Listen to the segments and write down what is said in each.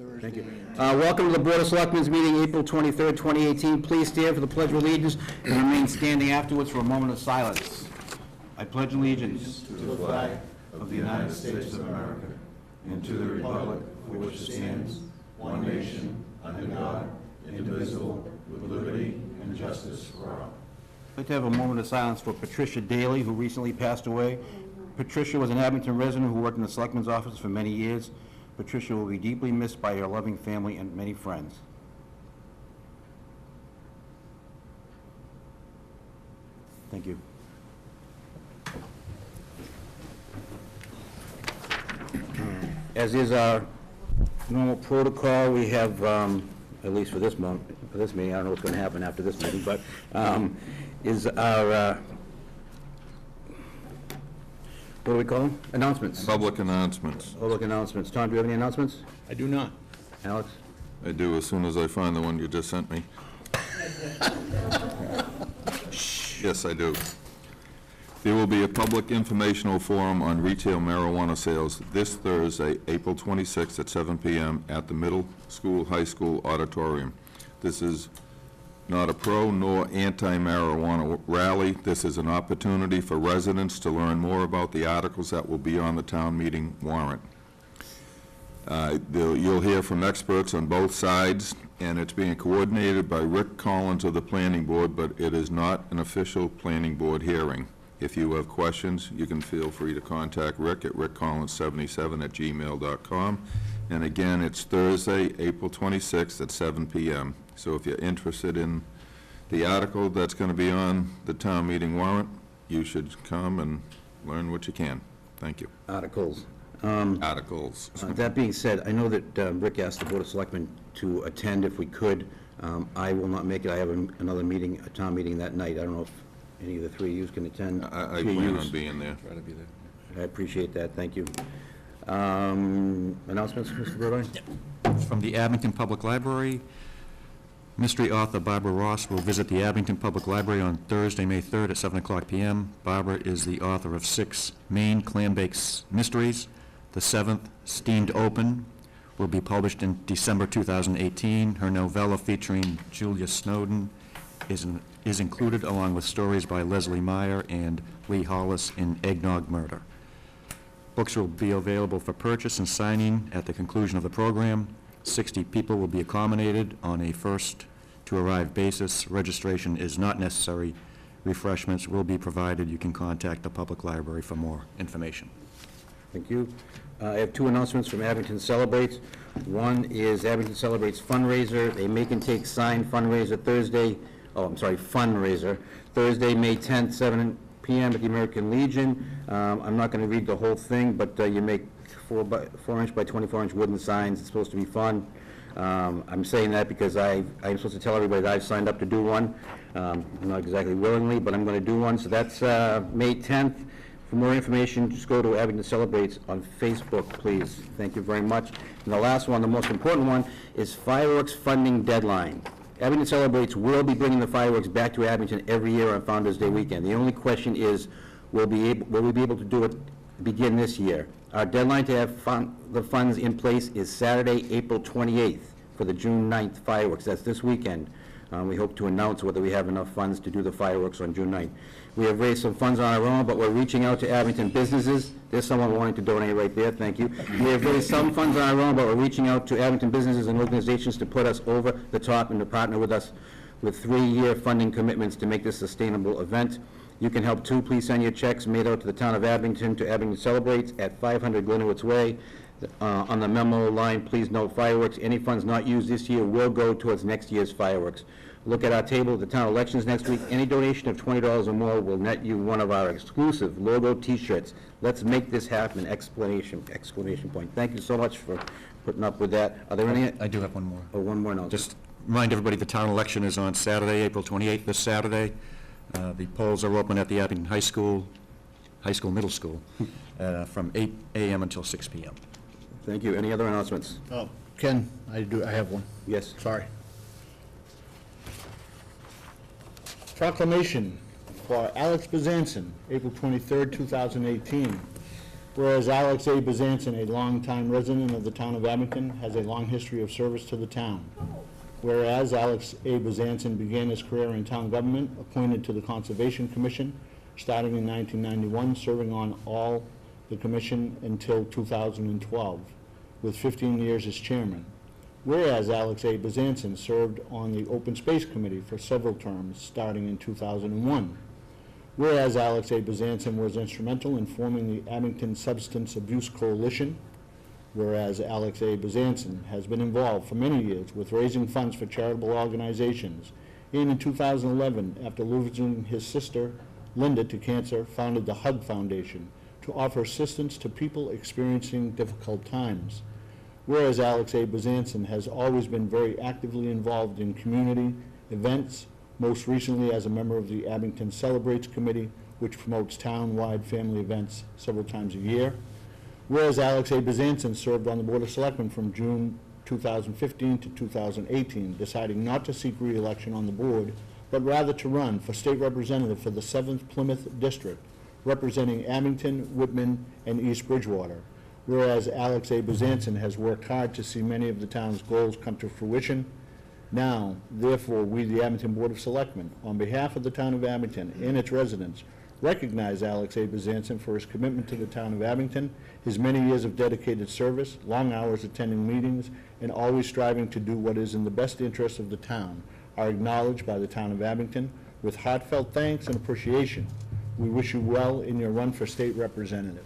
Thursday. Thank you. Welcome to the Board of Selectmen's meeting, April 23rd, 2018. Please stand for the Pledge of Allegiance and remain standing afterwards for a moment of silence. I pledge allegiance to the flag of the United States of America and to the republic for which it stands, one nation, under God, indivisible, with liberty and justice for all. I'd like to have a moment of silence for Patricia Daly, who recently passed away. Patricia was an Abington resident who worked in the Selectmen's office for many years. Patricia will be deeply missed by her loving family and many friends. Thank you. As is our normal protocol, we have, at least for this month, for this meeting, I don't know what's going to happen after this meeting, but is our, what do we call them? Announcements. Public announcements. Public announcements. Tom, do you have any announcements? I do not. Alex? I do, as soon as I find the one you just sent me. Yes, I do. There will be a public informational forum on retail marijuana sales this Thursday, April 26th at 7 p.m. at the Middle School, High School auditorium. This is not a pro nor anti-marijuana rally. This is an opportunity for residents to learn more about the articles that will be on the town meeting warrant. You'll hear from experts on both sides, and it's being coordinated by Rick Collins of the Planning Board, but it is not an official Planning Board hearing. If you have questions, you can feel free to contact Rick at rickcollins77@gmail.com. And again, it's Thursday, April 26th at 7 p.m. So if you're interested in the article that's going to be on the town meeting warrant, you should come and learn what you can. Thank you. Articles. Articles. That being said, I know that Rick asked the Board of Selectmen to attend if we could. I will not make it. I have another meeting, a town meeting that night. I don't know if any of the three of you can attend. I plan on being there. Try to be there. I appreciate that. Thank you. Announcements, Mr. Burbank? From the Abington Public Library, mystery author Barbara Ross will visit the Abington Public Library on Thursday, May 3rd at 7 o'clock p.m. Barbara is the author of 6 Maine clam-baked mysteries. The 7th, Steamed Open, will be published in December 2018. Her novella featuring Julia Snowden is included, along with stories by Leslie Meyer and Lee Hollis in Eggnog Murder. Books will be available for purchase and signing at the conclusion of the program. 60 people will be accommodated on a first-to-arrive basis. Registration is not necessary. Refreshments will be provided. You can contact the public library for more information. Thank you. I have 2 announcements from Abington Celebrates. One is Abington Celebrates fundraiser, a make and take sign fundraiser fundraiser, Thursday, May 10th, 7 p.m. at the American Legion. I'm not going to read the whole thing, but you make 4-inch by 24-inch wooden signs. It's supposed to be fun. I'm saying that because I'm supposed to tell everybody that I've signed up to do one. Not exactly willingly, but I'm going to do one. So that's May 10th. For more information, just go to Abington Celebrates on Facebook, please. Thank you very much. And the last one, the most important one, is fireworks funding deadline. Abington Celebrates will be bringing the fireworks back to Abington every year on Founders Day weekend. The only question is, will we be able to do it begin this year? Our deadline to have the funds in place is Saturday, April 28th for the June 9th fireworks. That's this weekend. We hope to announce whether we have enough funds to do the fireworks on June 9th. We have raised some funds on our own, but we're reaching out to Abington businesses. There's someone wanting to donate right there. Thank you. We have raised some funds on our own, but we're reaching out to Abington businesses and organizations to put us over the top and to partner with us with 3-year funding commitments to make this a sustainable event. You can help too. Please send your checks made out to the town of Abington to Abington Celebrates at 500 Glenowitz Way. On the memo line, please note fireworks. Any funds not used this year will go towards next year's fireworks. Look at our table at the town elections next week. Any donation of $20 or more will net you one of our exclusive logo T-shirts. Let's make this happen! Exclamation point. Thank you so much for putting up with that. Are there any? I do have one more. Oh, one more now. Just remind everybody the town election is on Saturday, April 28th, this Saturday. The polls are open at the Abington Middle School, from 8 a.m. until 6 p.m. Thank you. Any other announcements? Oh, Ken, I have one. Yes. Sorry. Proclamation for Alex Bezanson, April 23rd, 2018. Whereas Alex A. Bezanson, a longtime resident of the town of Abington, has a long history of service to the town. Whereas Alex A. Bezanson began his career in town government, appointed to the Conservation Commission, starting in 1991, serving on all the commission until 2012, with 15 years as chairman. Whereas Alex A. Bezanson served on the Open Space Committee for several terms, starting in 2001. Whereas Alex A. Bezanson was instrumental in forming the Abington Substance Abuse Coalition. Whereas Alex A. Bezanson has been involved for many years with raising funds for charitable organizations, and in 2011, after losing his sister, Linda, to cancer, founded the HUG Foundation to offer assistance to people experiencing difficult times. Whereas Alex A. Bezanson has always been very actively involved in community events, most recently as a member of the Abington Celebrates Committee, which promotes town-wide family events several times a year. Whereas Alex A. Bezanson served on the Board of Selectmen from June 2015 to 2018, deciding not to seek re-election on the board, but rather to run for state representative for the 7th Plymouth District, representing Abington, Whitman, and East Bridgewater. Whereas Alex A. Bezanson has worked hard to see many of the town's goals come to fruition. Now, therefore, we, the Abington Board of Selectmen, on behalf of the town of Abington and its residents, recognize Alex A. Bezanson for his commitment to the town of Abington, his many years of dedicated service, long hours attending meetings, and always striving to do what is in the best interest of the town, are acknowledged by the town of Abington. With heartfelt thanks and appreciation, we wish you well in your run for state representative.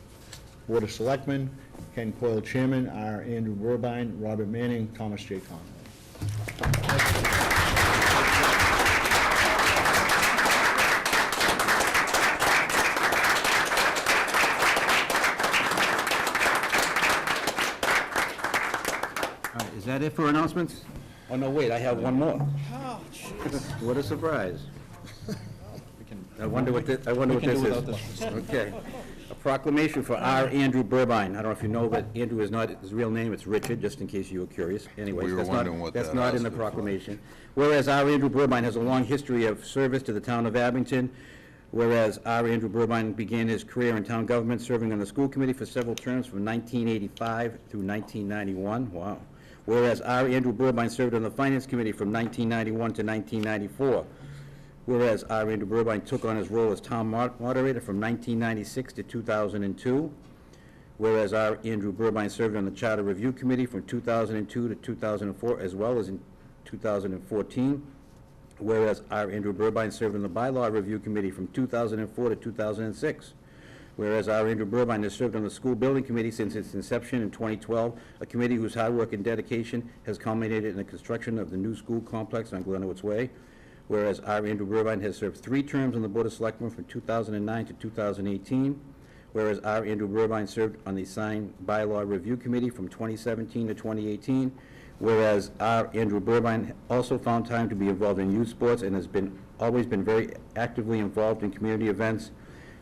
Board of Selectmen, Ken Coyle, Chairman, R. Andrew Burbine, Robert Manning, Thomas J. Conway. All right, is that it for announcements? Oh, no, wait, I have one more. Oh, jeez. What a surprise. I wonder what this is. Okay. A proclamation for R. Andrew Burbine. I don't know if you know, but Andrew is not his real name, it's Richard, just in case you were curious. Anyways, We were that's not, wondering what that's that not in the stood for. proclamation. Whereas R. Andrew Burbine has a long history of service to the town of Abington, whereas R. Andrew Burbine began his career in town government, serving on the school committee for several terms from 1985 through 1991. Wow. Whereas R. Andrew Burbine served on the finance committee from 1991 to 1994. Whereas R. Andrew Burbine took on his role as town moderator from 1996 to 2002. Whereas R. Andrew Burbine served on the Charter Review Committee from 2002 to 2004, as well as in 2014. Whereas R. Andrew Burbine served on the Bylaw Review Committee from 2004 to 2006. Whereas R. Andrew Burbine has served on the School Building Committee since its inception in 2012, a committee whose hard work and dedication has culminated in the construction of the new school complex on Glenowitz Way. Whereas R. Andrew Burbine has served 3 terms on the Board of Selectmen from 2009 to 2018. Whereas R. Andrew Burbine served on the Sign Bylaw Review Committee from 2017 to 2018. Whereas R. Andrew Burbine also found time to be involved in youth sports and has always been very actively involved in community events.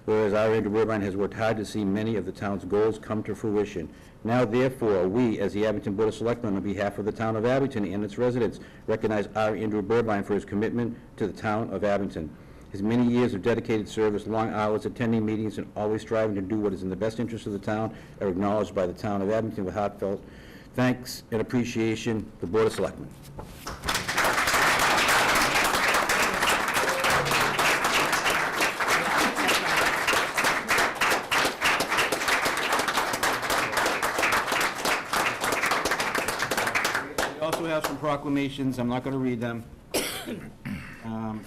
Whereas R. Andrew Burbine has worked hard to see many of the town's goals come to fruition. Now, therefore, we, as the Abington Board of Selectmen, on behalf of the town of Abington and its residents, recognize R. Andrew Burbine for his commitment to the town of Abington. His many years of dedicated service, long hours attending meetings, and always striving to do what is in the best interest of the town are acknowledged by the town of Abington with heartfelt thanks and appreciation, the Board of Selectmen. We also have some proclamations, I'm not going to read them.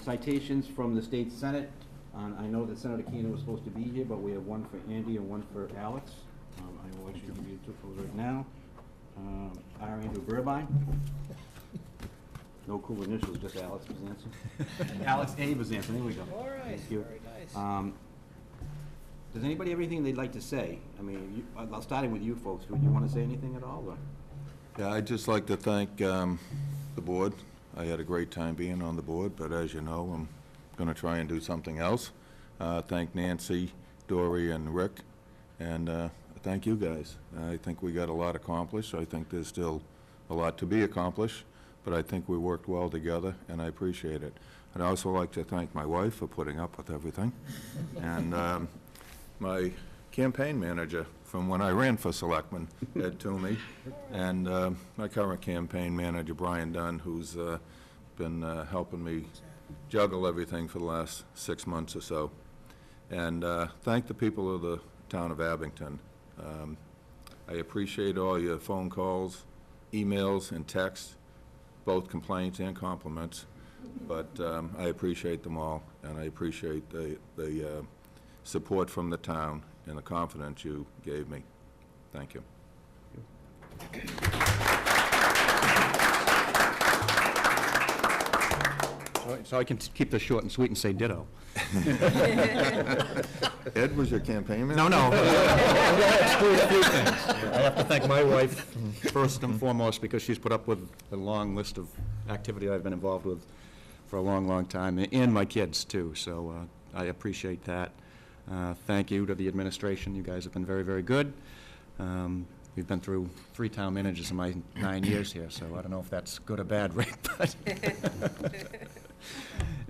Citations from the state senate. I know that Senator Keenan was supposed to be here, but we have one for Andy and one for Alex. I will actually give you 2 for right now. R. Andrew Burbine. No cool initials, just Alex Bezanson. Alex A. Bezanson, there we go. All right, Thank you. very nice. Does anybody have anything they'd like to say? I mean, starting with you folks, would you want to say anything at all, or? Yeah, I'd just like to thank the board. I had a great time being on the board, but as you know, I'm going to try and do something else. Thank Nancy, Dory, and Rick, and thank you guys. I think we got a lot accomplished. I think there's still a lot to be accomplished, but I think we worked well together, and I appreciate it. I'd also like to thank my wife for putting up with everything, and my campaign manager from when I ran for selectman, Ed Toomey, and my current campaign manager, Brian Dunn, who's been helping me juggle everything for the last 6 months or so. And thank the people of the town of Abington. I appreciate all your phone calls, emails, and texts, both complaints and compliments, but I appreciate them all, and I appreciate the support from the town and the confidence you gave me. Thank you. So I can keep this short and sweet and say ditto. Ed was your campaign manager? No, no. I'm going to exclude a few things. I have to thank my wife first and foremost, because she's put up with a long list of activity I've been involved with for a long, long time, and my kids, too. So I appreciate that. Thank you to the administration. You guys have been very, very good. We've been through 3 town managers in my 9 years here, so I don't know if that's good or bad, Rick, but...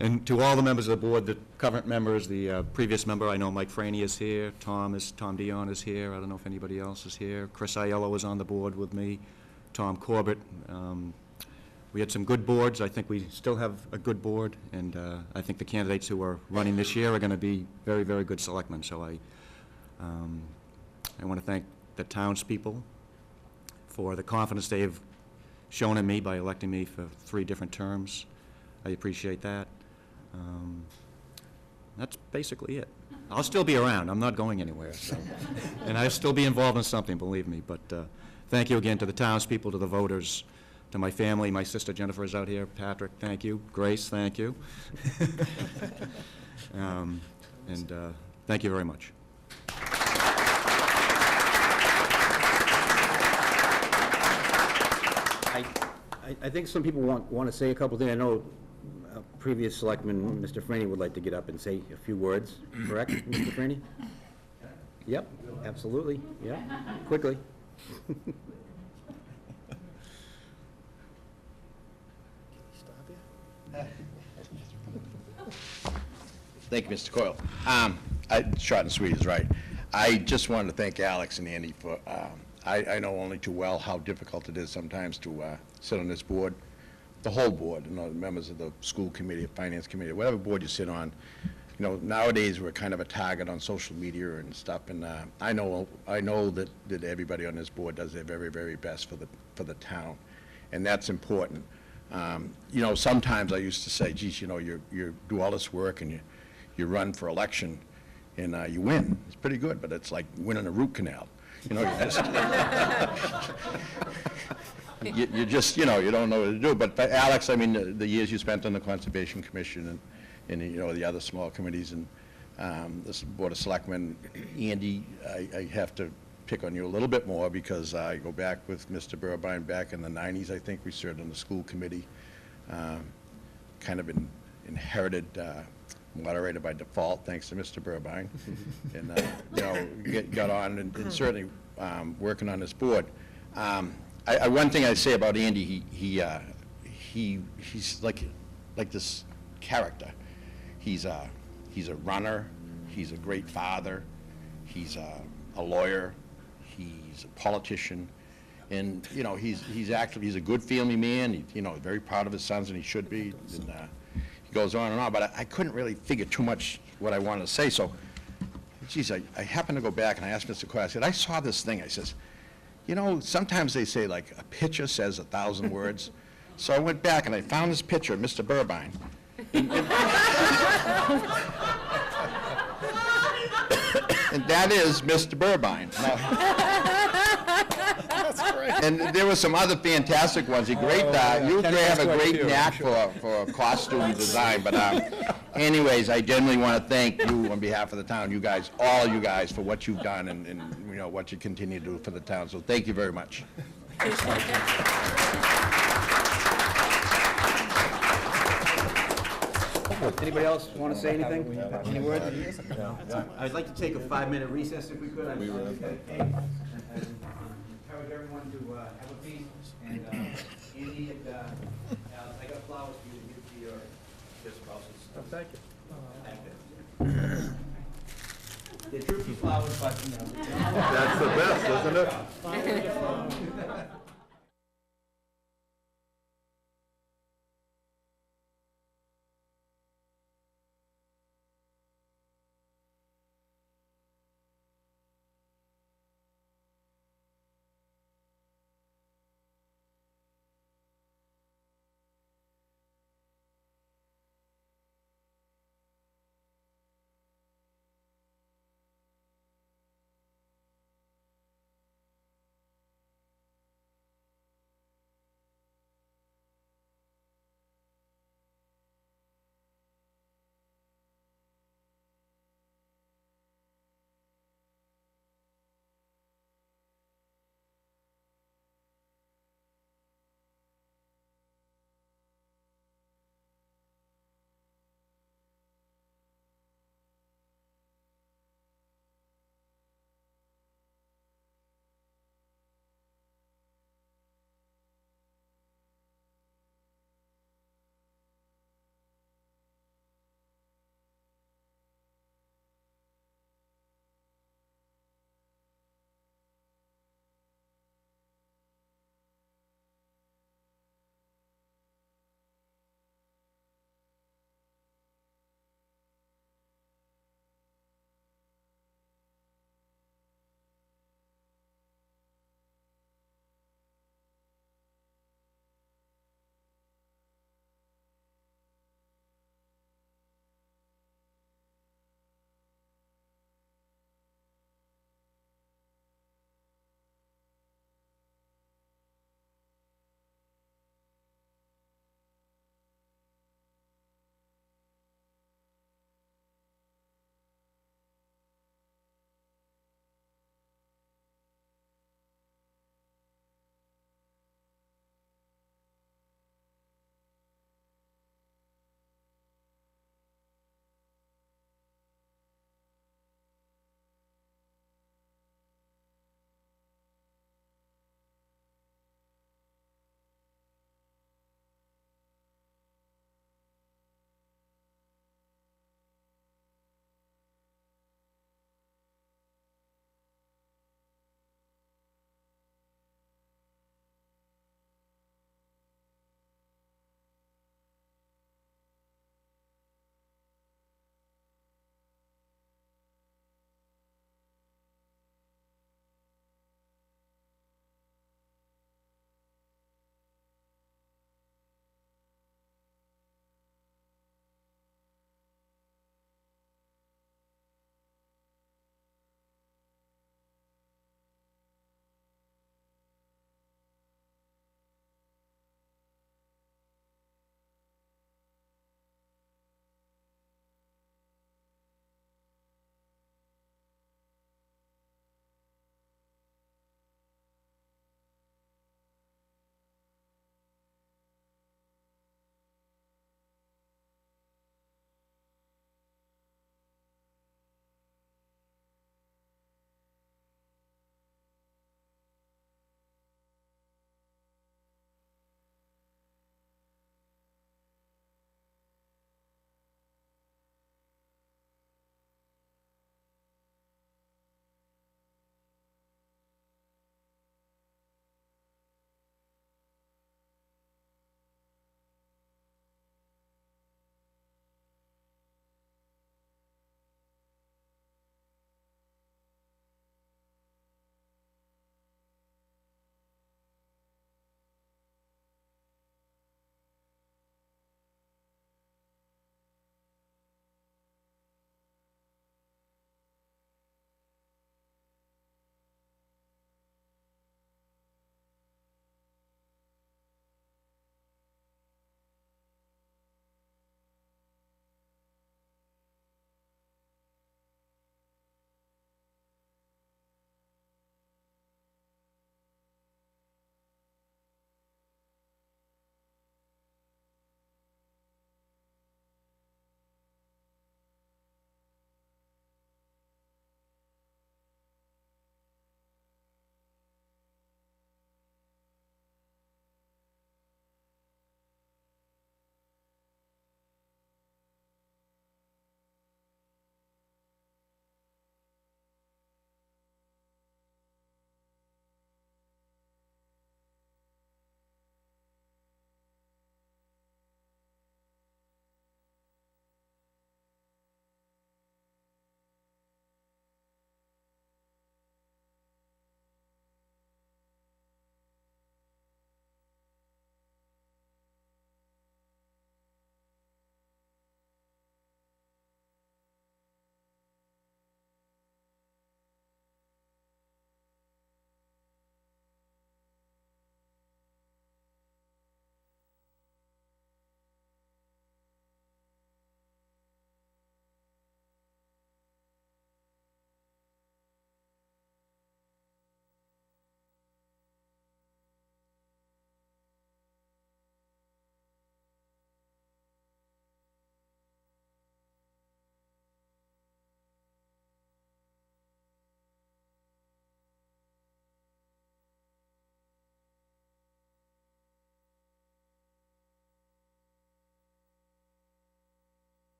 And to all the members of the board, the current members, the previous member, I know Mike Franey is here, Tom Dion is here, I don't know if anybody else is here. Chris Aiello was on the board with me, Tom Corbett. We had some good boards. I think we still have a good board, and I think the candidates who are running this year are going to be very, very good selectmen. So I want to thank the townspeople for the confidence they have shown in me by electing me for 3 different terms. I appreciate that. That's basically it. I'll still be around. I'm not going anywhere. So. And I'll still be involved in something, believe me. But thank you again to the townspeople, to the voters, to my family. My sister Jennifer is out here. Patrick, thank you. Grace, thank you. Thank you very much. I think some people want to say a couple things. I know previous selectman, Mr. Franey, would like to get up and say a few words, correct, Mr. Franey? Yep, absolutely, yeah, quickly. Thank you, Mr. Coyle. Short and sweet is right. I just wanted to thank Alex and Andy for, I know only too well how difficult it is sometimes to sit on this board, the whole board, the members of the school committee, finance committee, whatever board you sit on. You know, nowadays we're kind of a target on social media and stuff, and I know that everybody on this board does their very, very best for the town, and that's important. You know, sometimes I used to say, geez, you know, you do all this work and you run for election and you win. It's pretty good, but it's like winning a root canal. You know, you just, you know, you don't know what to do. But Alex, I mean, the years you spent on the Conservation Commission and you know, the other small committees and this Board of Selectmen, Andy, I have to pick on you a little bit more because I go back with Mr. Burbine back in the 90s. I think we served on the school committee, kind of inherited moderator by default, thanks to Mr. Burbine, and you know, got on and certainly working on this board. One thing I say about Andy, he's like this character. He's a runner. He's a great father. He's a lawyer. He's a politician, and you know, he's a good family man. You know, very proud of his sons, and he should be. And, he goes on and on, but I couldn't really figure too much what I wanted to say. So, geez, I happened to go back and I asked Mr. Coyle. I said, I saw this thing. I says, you know, sometimes they say like a picture says 1,000 words. So I went back and I found this picture of Mr. Burbine. And that is Mr. Burbine. That's great. And there were some other fantastic ones. You have a great knack for costume design. But anyways, I genuinely want to thank you on behalf of the town, you guys, all you guys, for what you've done and you know what you continue to do for the town. So thank you very much. Anybody else want to say anything? Any words? I'd like to take a 5-minute recess if we could. I'd like to encourage everyone to have a piece. And Andy, I got flowers for you to give to your spouses. Thank you. Thank you. The tribute flowers, but, you know. That's the best, isn't it?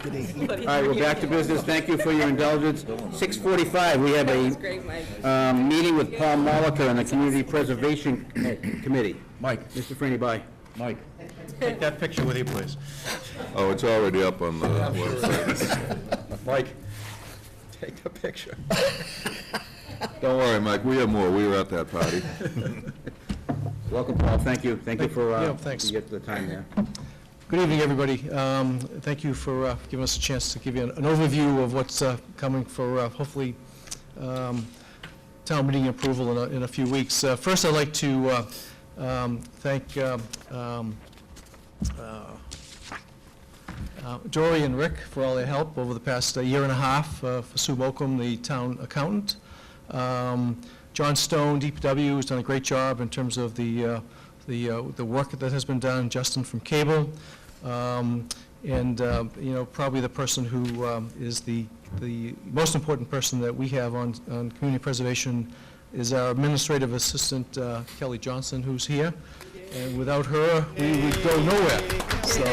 All right, we're back to business. Thank you for your indulgence. 6:45, we have That was a great, Mike. meeting with Paul Molliker and the Community Preservation Committee. Mike, Mr. Franny, bye. Mike, take that picture with you, please. Oh, it's already up on the website. Mike, take the picture. Don't worry, Mike, we have more. We were at that party. Welcome, Paul. Thank you. Thank you for, Yeah, thanks. to get the time there. Good evening, everybody. Thank you for giving us a chance to give you an overview of what's coming for hopefully town meeting approval in a few weeks. First, I'd like to thank Dory and Rick for all their help over the past year and a half, for Sue Mokum, the town accountant. John Stone, DPW, has done a great job in terms of the work that has been done. Justin from Cable, probably the person who is the most important person that we have on community preservation is our administrative assistant, Kelly Johnson, who's here. And without her, we would go nowhere. So,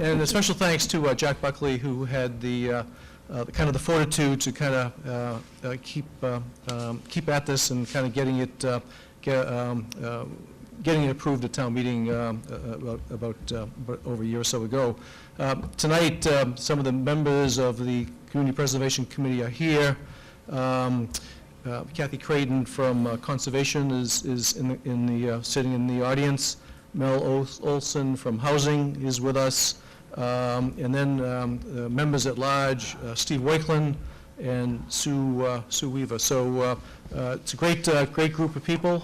and a special thanks to Jack Buckley, who had the kind of the fortitude to kind of keep at this and kind of getting it approved at town meeting about over a year or so ago. Tonight, some of the members of the Community Preservation Committee are here. Kathy Creighton from Conservation is sitting in the audience. Mel Olson from Housing is with us. And then members at large, Steve Wakeland and Sue Weaver. So it's a great group of people,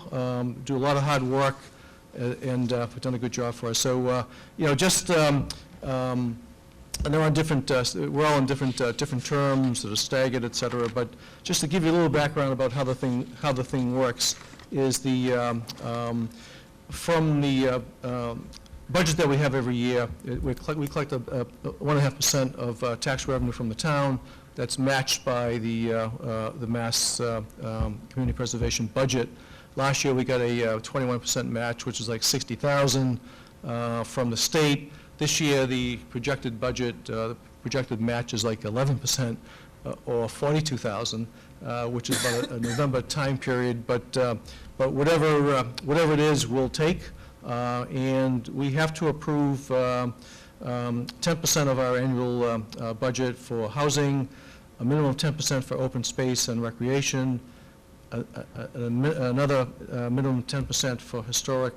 do a lot of hard work, and have done a good job for us. So, and they're on different, we're all on different terms that are staggered, et cetera. But just to give you a little background about how the thing works is from the budget that we have every year, we collect 1.5% of tax revenue from the town. That's matched by the Mass Community Preservation budget. Last year we got a 21% match, which is like $60,000 from the state. This year the projected budget, the projected match is like 11%, or $42,000, which is about a November time period. But whatever it is, we'll take. And we have to approve 10% of our annual budget for housing, a minimum of 10% for open space and recreation, another minimum 10% for historic,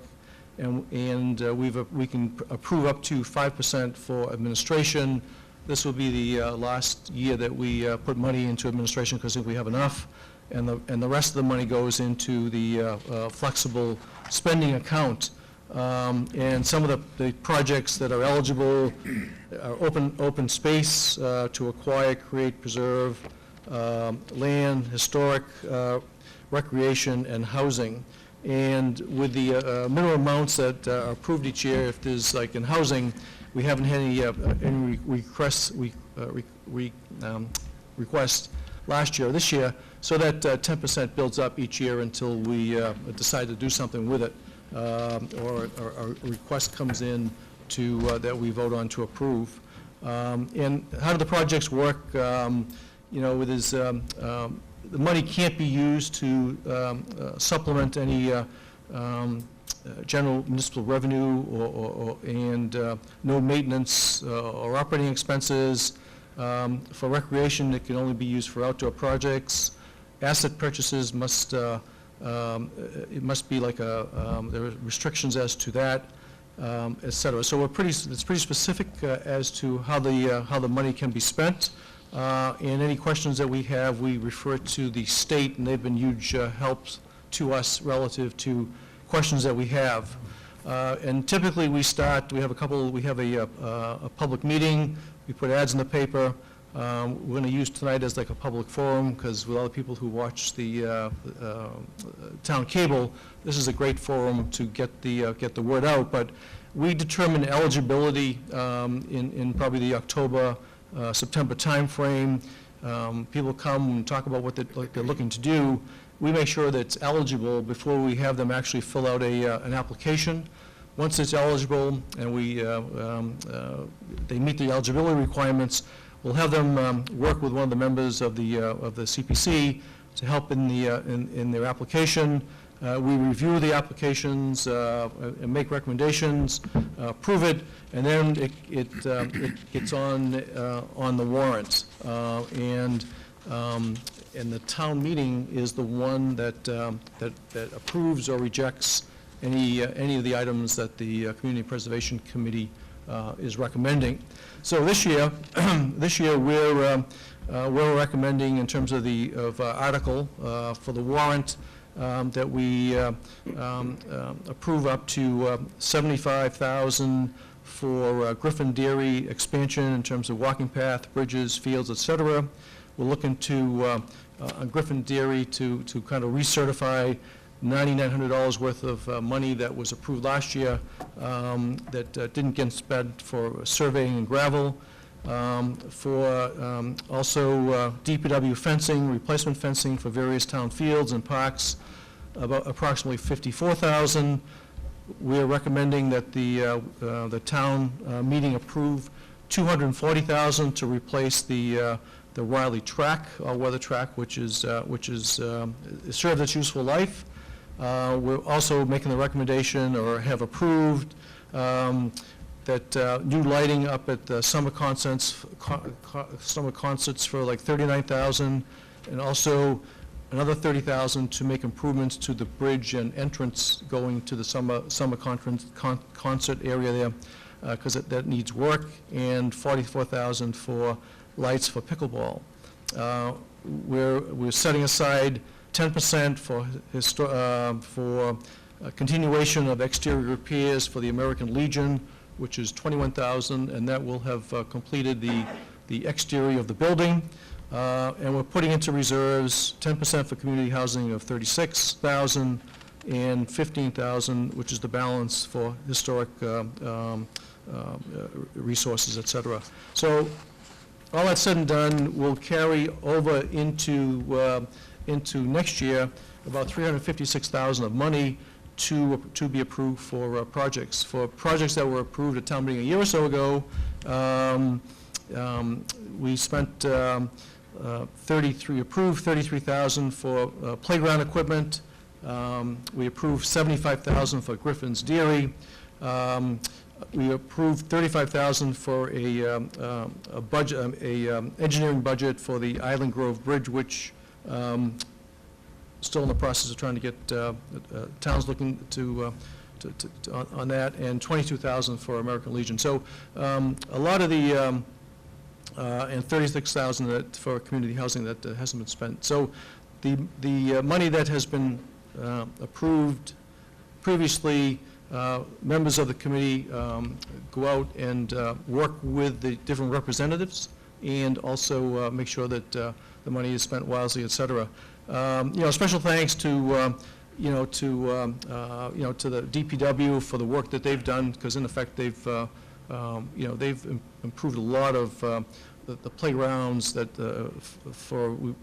and we can approve up to 5% for administration. This will be the last year that we put money into administration because we have enough, and the rest of the money goes into the flexible spending account. And some of the projects that are eligible are open space to acquire, create, preserve, land, historic, recreation, and housing. And with the minimum amounts that are approved each year, if there's, like in housing, we haven't had any requests last year or this year, so that 10% builds up each year until we decide to do something with it. Or a request comes in to that we vote on to approve. And how do the projects work? With this, the money can't be used to supplement any general municipal revenue and no maintenance or operating expenses. For recreation, it can only be used for outdoor projects. Asset purchases must it must be like there are restrictions as to that, et cetera. So it's pretty specific as to how the money can be spent. And any questions that we have, we refer to the state, and they've been huge helps to us relative to questions that we have. And typically we have a public meeting, we put ads in the paper. We're going to use tonight as like a public forum, because with all the people who watch the town cable, this is a great forum to get the word out. But we determine eligibility in probably the October, September timeframe. People come and talk about what they're looking to do. We make sure that it's eligible before we have them actually fill out an application. once it's eligible and they meet the eligibility requirements, we'll have them work with one of the members of the CPC to help in their application. We review the applications and make recommendations, approve it, and then it gets on the warrant. And the town meeting is the one that approves or rejects any of the items that the Community Preservation Committee is recommending. So this year, we're recommending in terms of the article for the warrant that we approve up to $75,000 for Griffin Dairy expansion in terms of walking path, bridges, fields, etc. We're looking to Griffin Dairy to kind of recertify $9,900 worth of money that was approved last year that didn't get spent for surveying and gravel. For also DPW fencing, replacement fencing for various town fields and parks, about approximately $54,000. We're recommending that the town meeting approve $240,000 to replace the Riley track, weather track, which served its useful life. We're also making the recommendation, or have approved, that new lighting up at the summer concerts for like $39,000, and also another $30,000 to make improvements to the bridge and entrance going to the summer concert area there, because that needs work, and $44,000 for lights for pickleball. We're setting aside 10% for continuation of exterior repairs for the American Legion, which is $21,000, and that will have completed the exterior of the building. And we're putting into reserves 10% for community housing of $36,000 and $15,000, which is the balance for historic resources, et cetera. So all that said and done will carry over into next year about $356,000 of money to be approved for projects. For projects that were approved at town meeting a year or so ago, we spent $33,000 for playground equipment. We approved $75,000 for Griffin's Dairy. We approved $35,000 for a budget, engineering budget for the Island Grove Bridge, which still in the process of trying to get towns looking to on that, and $22,000 for American Legion. So a lot of the and $36,000 for community housing that hasn't been spent. So the money that has been approved previously, members of the committee go out and work with the different representatives, and also make sure that the money is spent wisely, et cetera. Special thanks to to the DPW for the work that they've done, because in effect they've they've improved a lot of the playgrounds that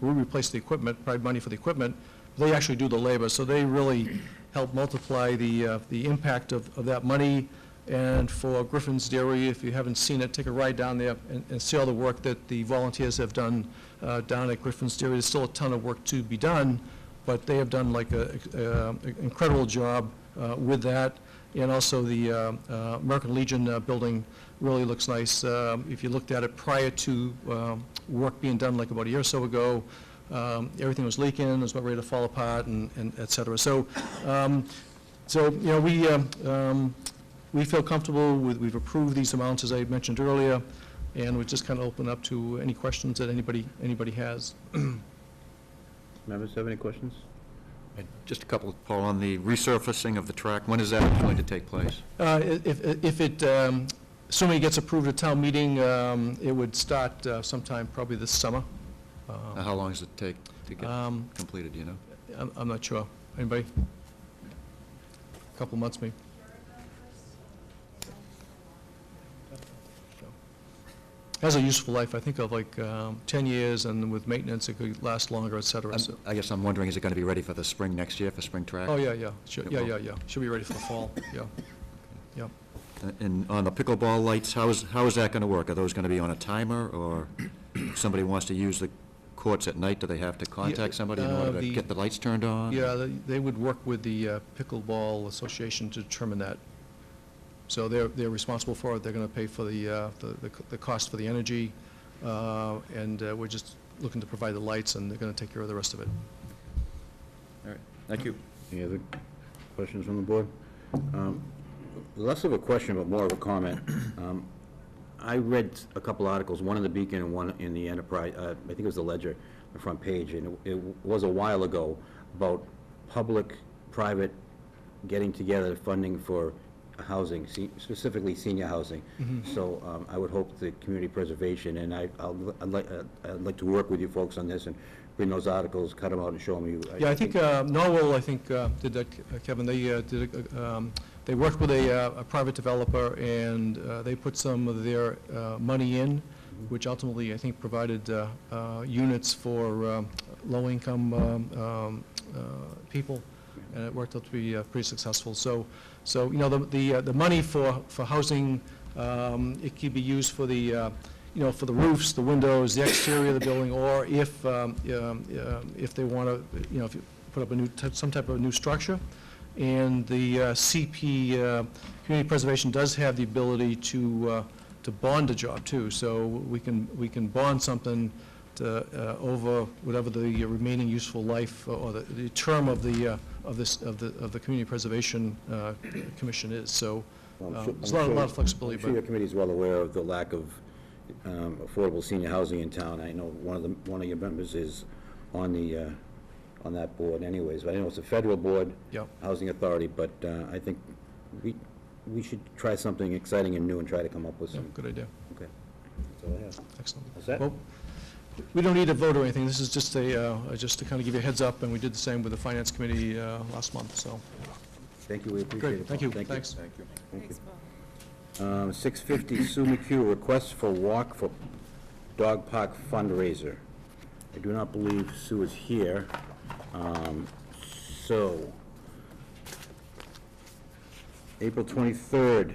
we replaced the equipment, provide money for the equipment. They actually do the labor, so they really help multiply the impact of that money. And for Griffin's Dairy, if you haven't seen it, take a ride down there and see all the work that the volunteers have done down at Griffin's Dairy. There's still a ton of work to be done, but they have done like an incredible job with that. And also the American Legion building really looks nice. If you looked at it prior to work being done like about a year or so ago, everything was leaking, it was about ready to fall apart, and et cetera. So, we feel comfortable with, we've approved these amounts, as I mentioned earlier, and we just kind of open up to any questions that anybody has. Members have any questions? Just a couple, Paul, on the resurfacing of the track, when is that going to take place? If it, assuming it gets approved at town meeting, it would start sometime probably this summer. How long does it take to get completed, do you know? I'm not sure. Anybody? A couple months, maybe. Has a useful life, I think, of like 10 years, and with maintenance, it could last longer, et cetera. So. I guess I'm wondering, is it going to be ready for the spring next year, for spring track? Oh, yeah. Should be ready for the fall, yeah. Yep. And on the pickleball lights, how is that going to work? Are those going to be on a timer, or if somebody wants to use the courts at night, do they have to contact somebody in order to get the lights turned on? Yeah, they would work with the Pickleball Association to determine that. So they're responsible for it. They're going to pay for the cost for the energy, and we're just looking to provide the lights, and they're going to take care of the rest of it. All right, thank you. Any other questions from the board? Less of a question, but more of a comment. I read a couple articles, one in the Beacon and one in the Enterprise, I think it was the Ledger, the front page, and it was a while ago, about public-private getting together funding for housing, specifically senior housing. So I would hope the community preservation, and I'd like to work with you folks on this and bring those articles, cut them out and show them you. Yeah, I think Norwell, did that, Kevin. They worked with a private developer, and they put some of their money in, which ultimately, I think, provided units for low-income people, and it worked out to be pretty successful. So you know, the money for housing, it could be used for the for the roofs, the windows, the exterior of the building, or if they want to, if you put up some type of new structure. And the CP, Community Preservation, does have the ability to bond a job too. So we can bond something to, over whatever the remaining useful life or the term of the Community Preservation Commission is. So there's a lot of flexibility. I'm sure your committee is well aware of the lack of affordable senior housing in town. I know one of your members is on that board anyways, but I know it's a federal board, Yep. Housing Authority, but I think we should try something exciting and new and try to come up with some. Good idea. Okay, that's all I have. Excellent. Is that? Well, we don't need a vote or anything. This is just just to kind of give you a heads up, and we did the same with the Finance Committee last month, so. Thank you, we appreciate it. Great, thank you, Paul. thanks. Thank you. Thanks, Paul. 650 Sue McHugh, request for walk for dog park fundraiser. I do not believe Sue is here. So, April 23rd,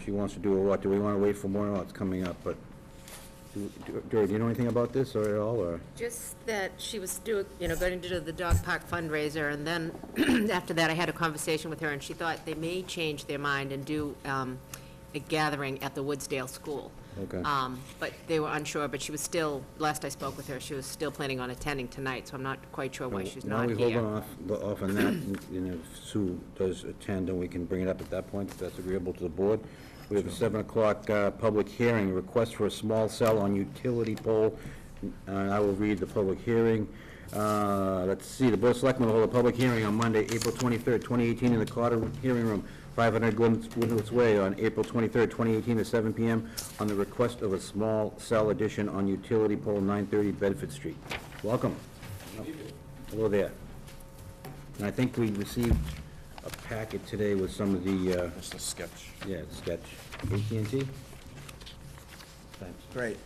she wants to do a walk. Do we want to wait for more? No, it's coming up, but, Dory, do you know anything about this or at all, or? Just that she was going to do the dog park fundraiser, and then after that, I had a conversation with her, and she thought they may change their mind and do a gathering at the Woodsdale School. Okay. But they were unsure, but she was still, last I spoke with her, she was still planning on attending tonight, so I'm not quite sure why she's not Now we here. hold off on that, and if Sue does attend, then we can bring it up at that point, if that's agreeable to the board. We have a 7 o'clock public hearing, request for a small cell on utility pole. I will read the public hearing. Let's see, the Board of Selectmen will hold a public hearing on Monday, April 23rd, 2018, in the Carter Hearing Room, 500 Gwynwoods Way, on April 23rd, 2018, at 7 p.m., on the request of a small cell addition on utility pole 930 Bedford Street. Welcome. Hello there. And I think we received a packet today with some of the, Just a sketch. yeah, sketch. AT&T? Thanks. Great.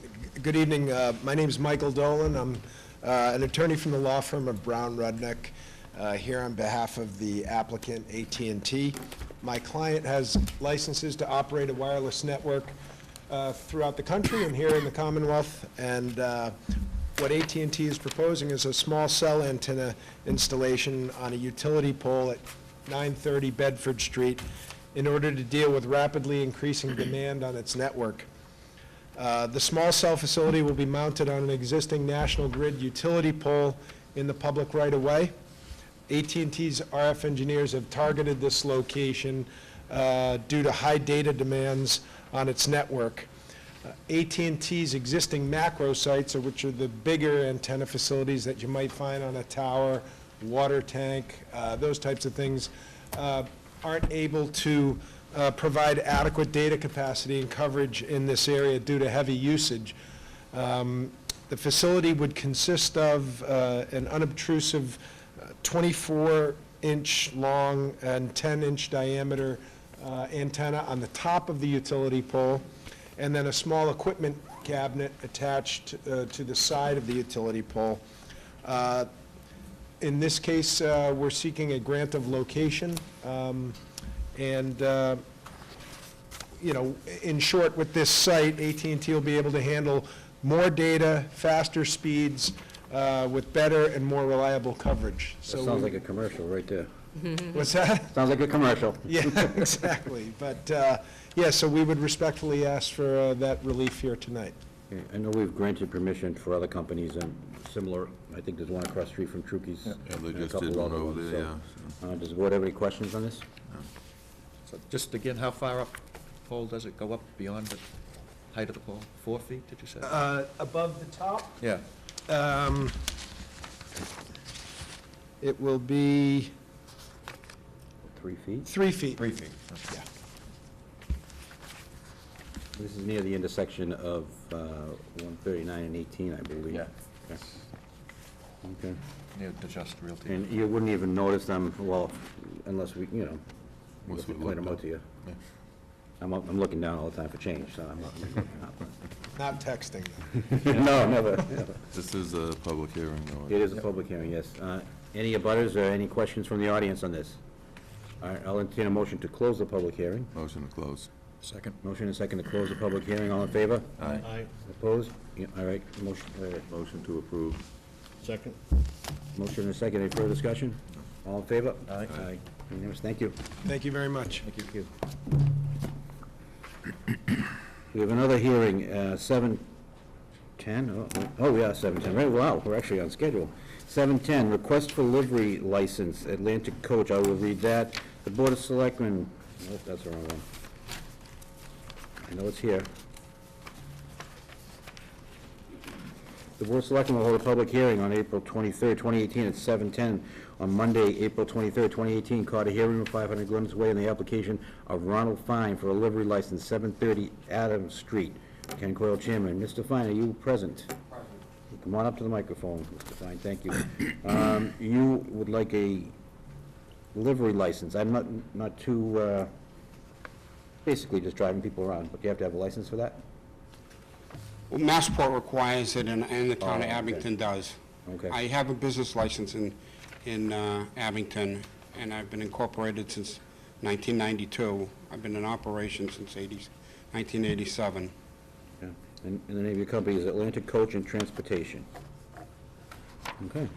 Good evening. My name is Michael Dolan. I'm an attorney from the law firm of Brown Rudnick, here on behalf of the applicant, AT&T. My client has licenses to operate a wireless network throughout the country and here in the Commonwealth. And what AT&T is proposing is a small cell antenna installation on a utility pole at 930 Bedford Street in order to deal with rapidly increasing demand on its network. The small cell facility will be mounted on an existing National Grid utility pole in the public right-of-way. AT&T's RF engineers have targeted this location due to high data demands on its network. AT&T's existing macro sites, which are the bigger antenna facilities that you might find on a tower, water tank, those types of things, aren't able to provide adequate data capacity and coverage in this area due to heavy usage. The facility would consist of an unobtrusive 24-inch long and 10-inch diameter antenna on the top of the utility pole, and then a small equipment cabinet attached to the side of the utility pole. In this case, we're seeking a grant of location, and you know, in short, with this site, AT&T will be able to handle more data, faster speeds, with better and more reliable coverage. That So sounds like a commercial right there. what's that? Sounds like a commercial. Yeah, exactly. But, yeah, so we would respectfully ask for that relief here tonight. Okay, I know we've granted permission for other companies and similar, I think there's one across the street from Trukey's. Yeah, they and a just couple did one other over ones, there, so, yeah. Does the board have any questions on this? So just again, how far up pole does it go up beyond the height of the pole? 4 feet, did you say? Above the top, Yeah. it will be 3 feet? 3 feet. 3 feet. Yeah. This is near the intersection of 139 and 18, I believe. Yeah. Okay. Okay. Near the Just Realty. And you wouldn't even notice them, well, unless we, you know, Unless we we point them looked out to you. Yeah. I'm looking down all the time for change, so I'm not looking up. Not texting. No, never. This is a public hearing, though. It is a public hearing, yes. Any abutters or any questions from the audience on this? All right, I'll entertain a motion to close the public hearing. Motion to close. Second. Motion and second to close the public hearing. All in favor? Aye. Opposed? Yeah, all right, motion, Motion to approve. Second? motion and second. Any further discussion? All in favor? Aye. Aye. Unanimous. Thank you. Thank you very much. Thank you. We have another hearing, 7:10, oh, yeah, 7:10, right, wow, we're actually on schedule. 7:10, request for livery license, Atlantic Coach, I will read that. The Board of Selectmen, nope, that's the wrong one. I know it's here. The Board of Selectmen will hold a public hearing on April 23rd, 2018, at 7:10 on Monday, April 23rd, 2018, called a hearing room 500 Glen's Way on the application of Ronald Fine for a livery license, 730 Adams Street. Ken Coyle, Chairman. Mr. Fine, are you present? Come on up to the microphone, Mr. Fine, thank you. You would like a livery license. I'm not too, basically just driving people around, but you have to have a license for that? Well, Massport requires it, and the town of Oh, okay. Abington does. Okay. I have a business license in Abington, and I've been incorporated since 1992. I've been in operation since 1987. Yeah. And the name of your company is Atlantic Coach and Transportation. Okay.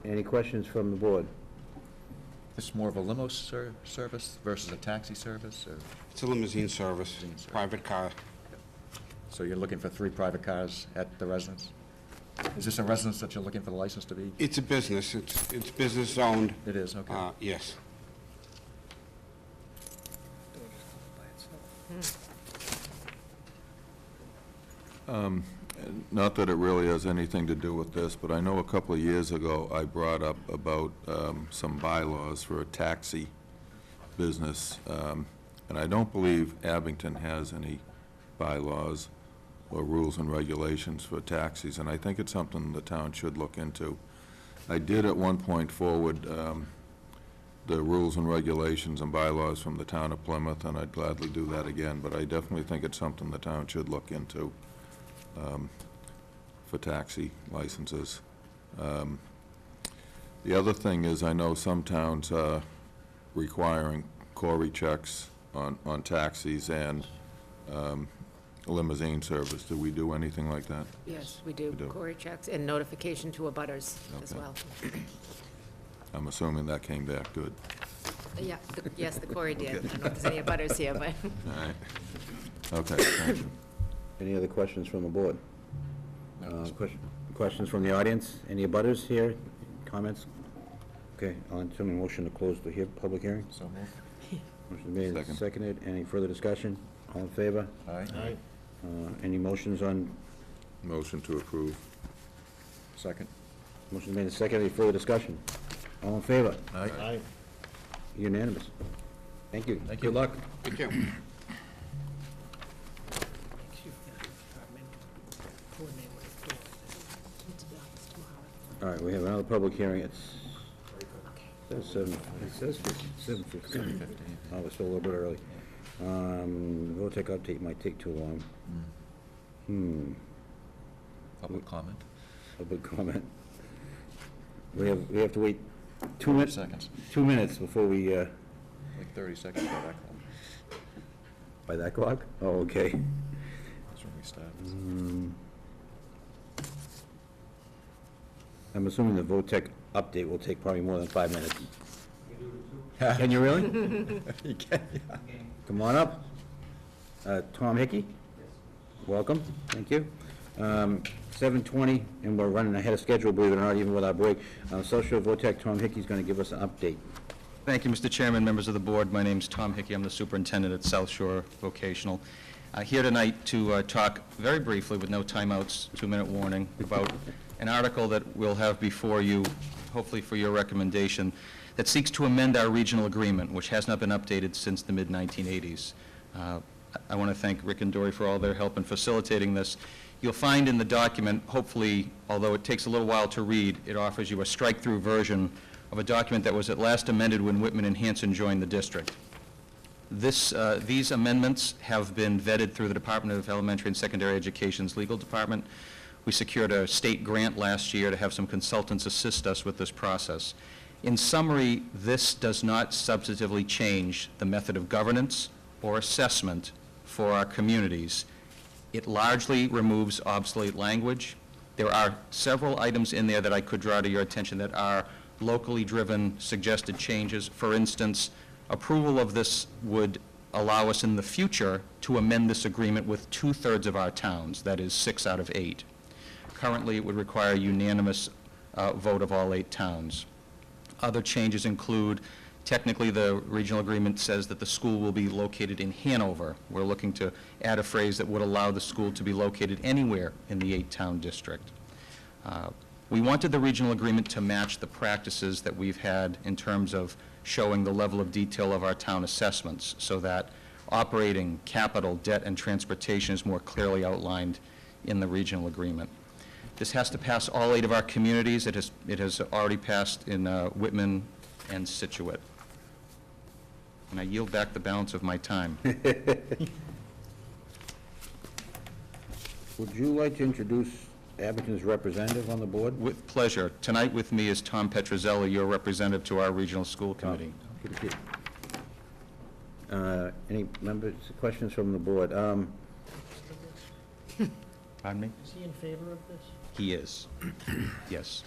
Any questions from the board? This is more of a limo service versus a taxi service, or, It's a limousine service, Limousine service. private car. so you're looking for 3 private cars at the residence? Is this a residence that you're looking for the license to be? It's a business. It's business owned. It is, okay. Yes. Not that it really has anything to do with this, but I know a couple of years ago, I brought up about some bylaws for a taxi business, and I don't believe Abington has any bylaws or rules and regulations for taxis, and I think it's something the town should look into. I did at one point forward the rules and regulations and bylaws from the town of Plymouth, and I'd gladly do that again, but I definitely think it's something the town should look into for taxi licenses. The other thing is, I know some towns are requiring Cory checks on taxis and limousine service. Do we do anything like that? Yes, we do. We do. Cory checks and notification to abutters as Okay. well. I'm assuming that came back good. Yeah, yes, the Cory did. I don't know if there's any abutters here, but All right. Okay, thank you. Any other questions from the board? Questions from the audience? Any abutters here? Comments? Okay, I'll entertain a motion to close the public hearing. So moved. Motion made and Second. seconded. Any further discussion? All in favor? Aye. Aye. Any motions on, Motion to approve. Second. motion made and seconded. Any further discussion? All in favor? Aye. Aye. Unanimous. Thank you. Thank you. Good luck. Thank you. All right, we have another public hearing. It says 7:15. Oh, we're still a little bit early. Vote take update might take too long. Public comment? Public comment. We have to wait 2 30 minutes, seconds. 2 minutes before we, Like 30 seconds for that By that clock? Oh, okay. That's when we start. I'm assuming the VOTEC update will take probably more than 5 minutes. Can you really? You can, yeah. Come on up. Tom Hickey? Welcome, thank you. 7:20, and we're running ahead of schedule, believe it or not, even with our break. Social VOTEC, Tom Hickey's going to give us an update. Thank you, Mr. Chairman, members of the board. My name's Tom Hickey. I'm the superintendent at South Shore Vocational. Here tonight to talk very briefly, with no timeouts, 2-minute warning, about an article that we'll have before you, hopefully for your recommendation, that seeks to amend our regional agreement, which has not been updated since the mid-1980s. I want to thank Rick and Dory for all their help in facilitating this. You'll find in the document, hopefully, although it takes a little while to read, it offers you a strike-through version of a document that was at last amended when Whitman and Hanson joined the district. These amendments have been vetted through the Department of Elementary and Secondary Education's legal department. We secured a state grant last year to have some consultants assist us with this process. In summary, this does not substantively change the method of governance or assessment for our communities. It largely removes obsolete language. There are several items in there that I could draw to your attention that are locally driven suggested changes. For instance, approval of this would allow us in the future to amend this agreement with 2/3 of our towns, that is 6 out of 8. Currently, it would require a unanimous vote of all 8 towns. Other changes include, technically, the regional agreement says that the school will be located in Hanover. We're looking to add a phrase that would allow the school to be located anywhere in the 8-town district. We wanted the regional agreement to match the practices that we've had in terms of showing the level of detail of our town assessments, so that operating, capital, debt, and transportation is more clearly outlined in the regional agreement. This has to pass all 8 of our communities. It has already passed in Whitman and Situate. And I yield back the balance of my time. Would you like to introduce Abington's representative on the board? With pleasure. Tonight with me is Tom Petrozelli, your representative to our regional school committee. Any members, questions from the board? Pardon me? Is he in favor of this? He is. Yes.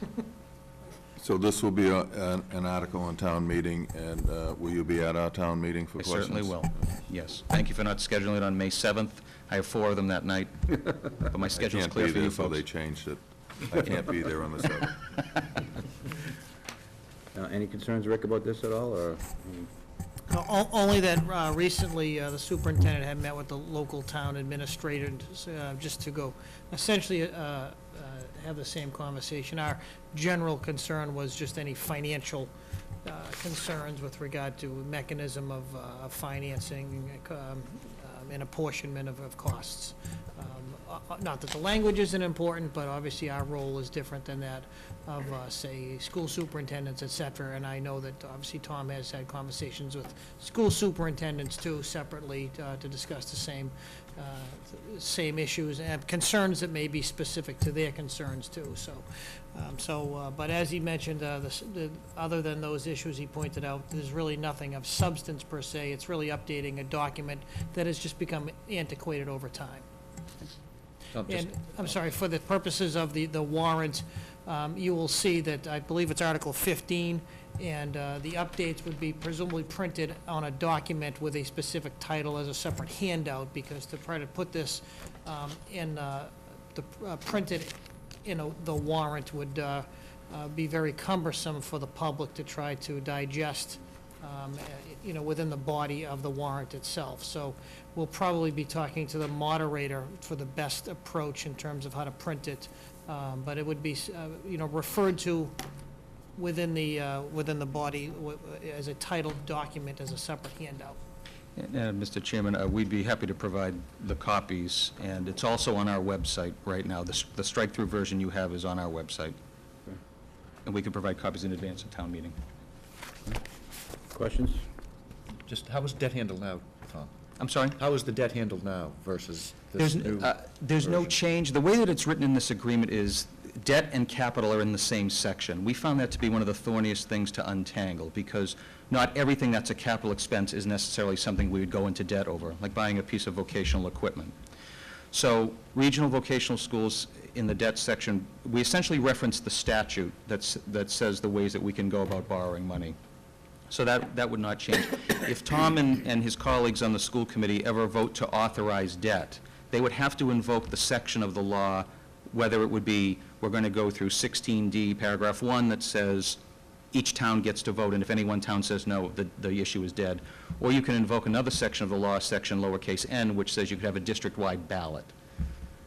So this will be an article on town meeting, and will you be at our town meeting for I questions? certainly will. Yes. Thank you for not scheduling it on May 7th. I have 4 of them that night, but my schedule's clear for you I can't be there, so they folks. changed it. I can't be there on the 7th. Any concerns, Rick, about this at all, or? Only that recently, the superintendent had met with the local town administrator, just to go, essentially, have the same conversation. Our general concern was just any financial concerns with regard to mechanism of financing and apportionment of costs. Not that the language isn't important, but obviously our role is different than that of, say, school superintendents, et cetera. And I know that obviously Tom has had conversations with school superintendents too, separately, to discuss the same issues and concerns that may be specific to their concerns too. So, but as he mentioned, other than those issues he pointed out, there's really nothing of substance per se. It's really updating a document that has just become antiquated over time. And, I'm sorry, for the purposes of the warrant, you will see that, I believe it's Article 15, and the updates would be presumably printed on a document with a specific title as a separate handout, because to try to put this printed in the warrant would be very cumbersome for the public to try to digest, within the body of the warrant itself. So we'll probably be talking to the moderator for the best approach in terms of how to print it. But it would be, referred to within the body as a titled document as a separate handout. And, Mr. Chairman, we'd be happy to provide the copies, and it's also on our website right now. The strike-through version you have is on our website. And we can provide copies in advance of town meeting. Questions? Just, how is debt handled now, Tom? I'm sorry? How is the debt handled now versus this new? There's no version? change. The way that it's written in this agreement is, debt and capital are in the same section. We found that to be one of the thorniest things to untangle, because not everything that's a capital expense is necessarily something we would go into debt over, like buying a piece of vocational equipment. So regional vocational schools in the debt section, we essentially reference the statute that says the ways that we can go about borrowing money. So that would not change. If Tom and his colleagues on the school committee ever vote to authorize debt, they would have to invoke the section of the law, whether it would be, we're going to go through 16D, paragraph 1, that says each town gets to vote, and if any one town says no, the issue is dead. Or you can invoke another section of the law, section lowercase n, which says you could have a district-wide ballot.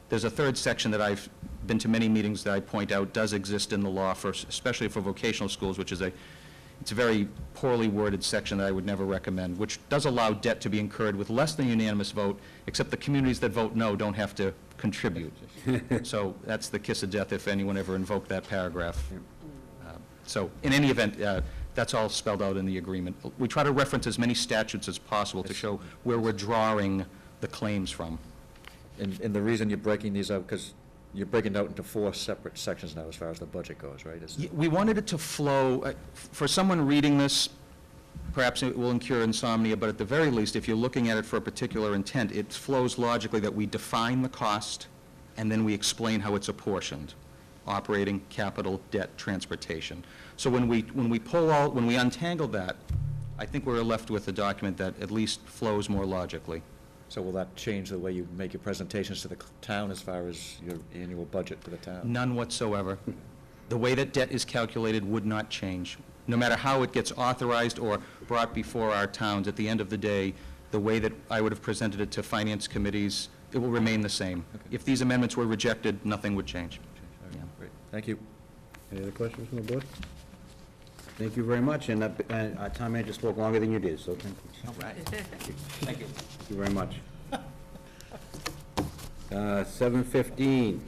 There's a third section that I've been to many meetings that I point out does exist in the law, especially for vocational schools, which is it's a very poorly worded section that I would never recommend, which does allow debt to be incurred with less than unanimous vote, except the communities that vote no don't have to contribute. So that's the kiss of death if anyone ever invoked that paragraph. So in any event, that's all spelled out in the agreement. We try to reference as many statutes as possible to show where we're drawing the claims from. And the reason you're breaking these up, because you're breaking it out into 4 separate sections now as far as the budget goes, right? We wanted it to flow, for someone reading this, perhaps it will incur insomnia, but at the very least, if you're looking at it for a particular intent, it flows logically that we define the cost, and then we explain how it's apportioned: operating, capital, debt, transportation. So when we untangle that, I think we're left with a document that at least flows more logically. So will that change the way you make your presentations to the town as far as your annual budget to the town? None whatsoever. The way that debt is calculated would not change. No matter how it gets authorized or brought before our towns, at the end of the day, the way that I would have presented it to finance committees, it will remain the same. Okay. If these amendments were rejected, nothing would change. All right, Yeah. great. Thank you. Any other questions from the board? Thank you very much, and our town manager spoke longer than you did, so thank you. All right. Thank you. Thank you very much. 7:15,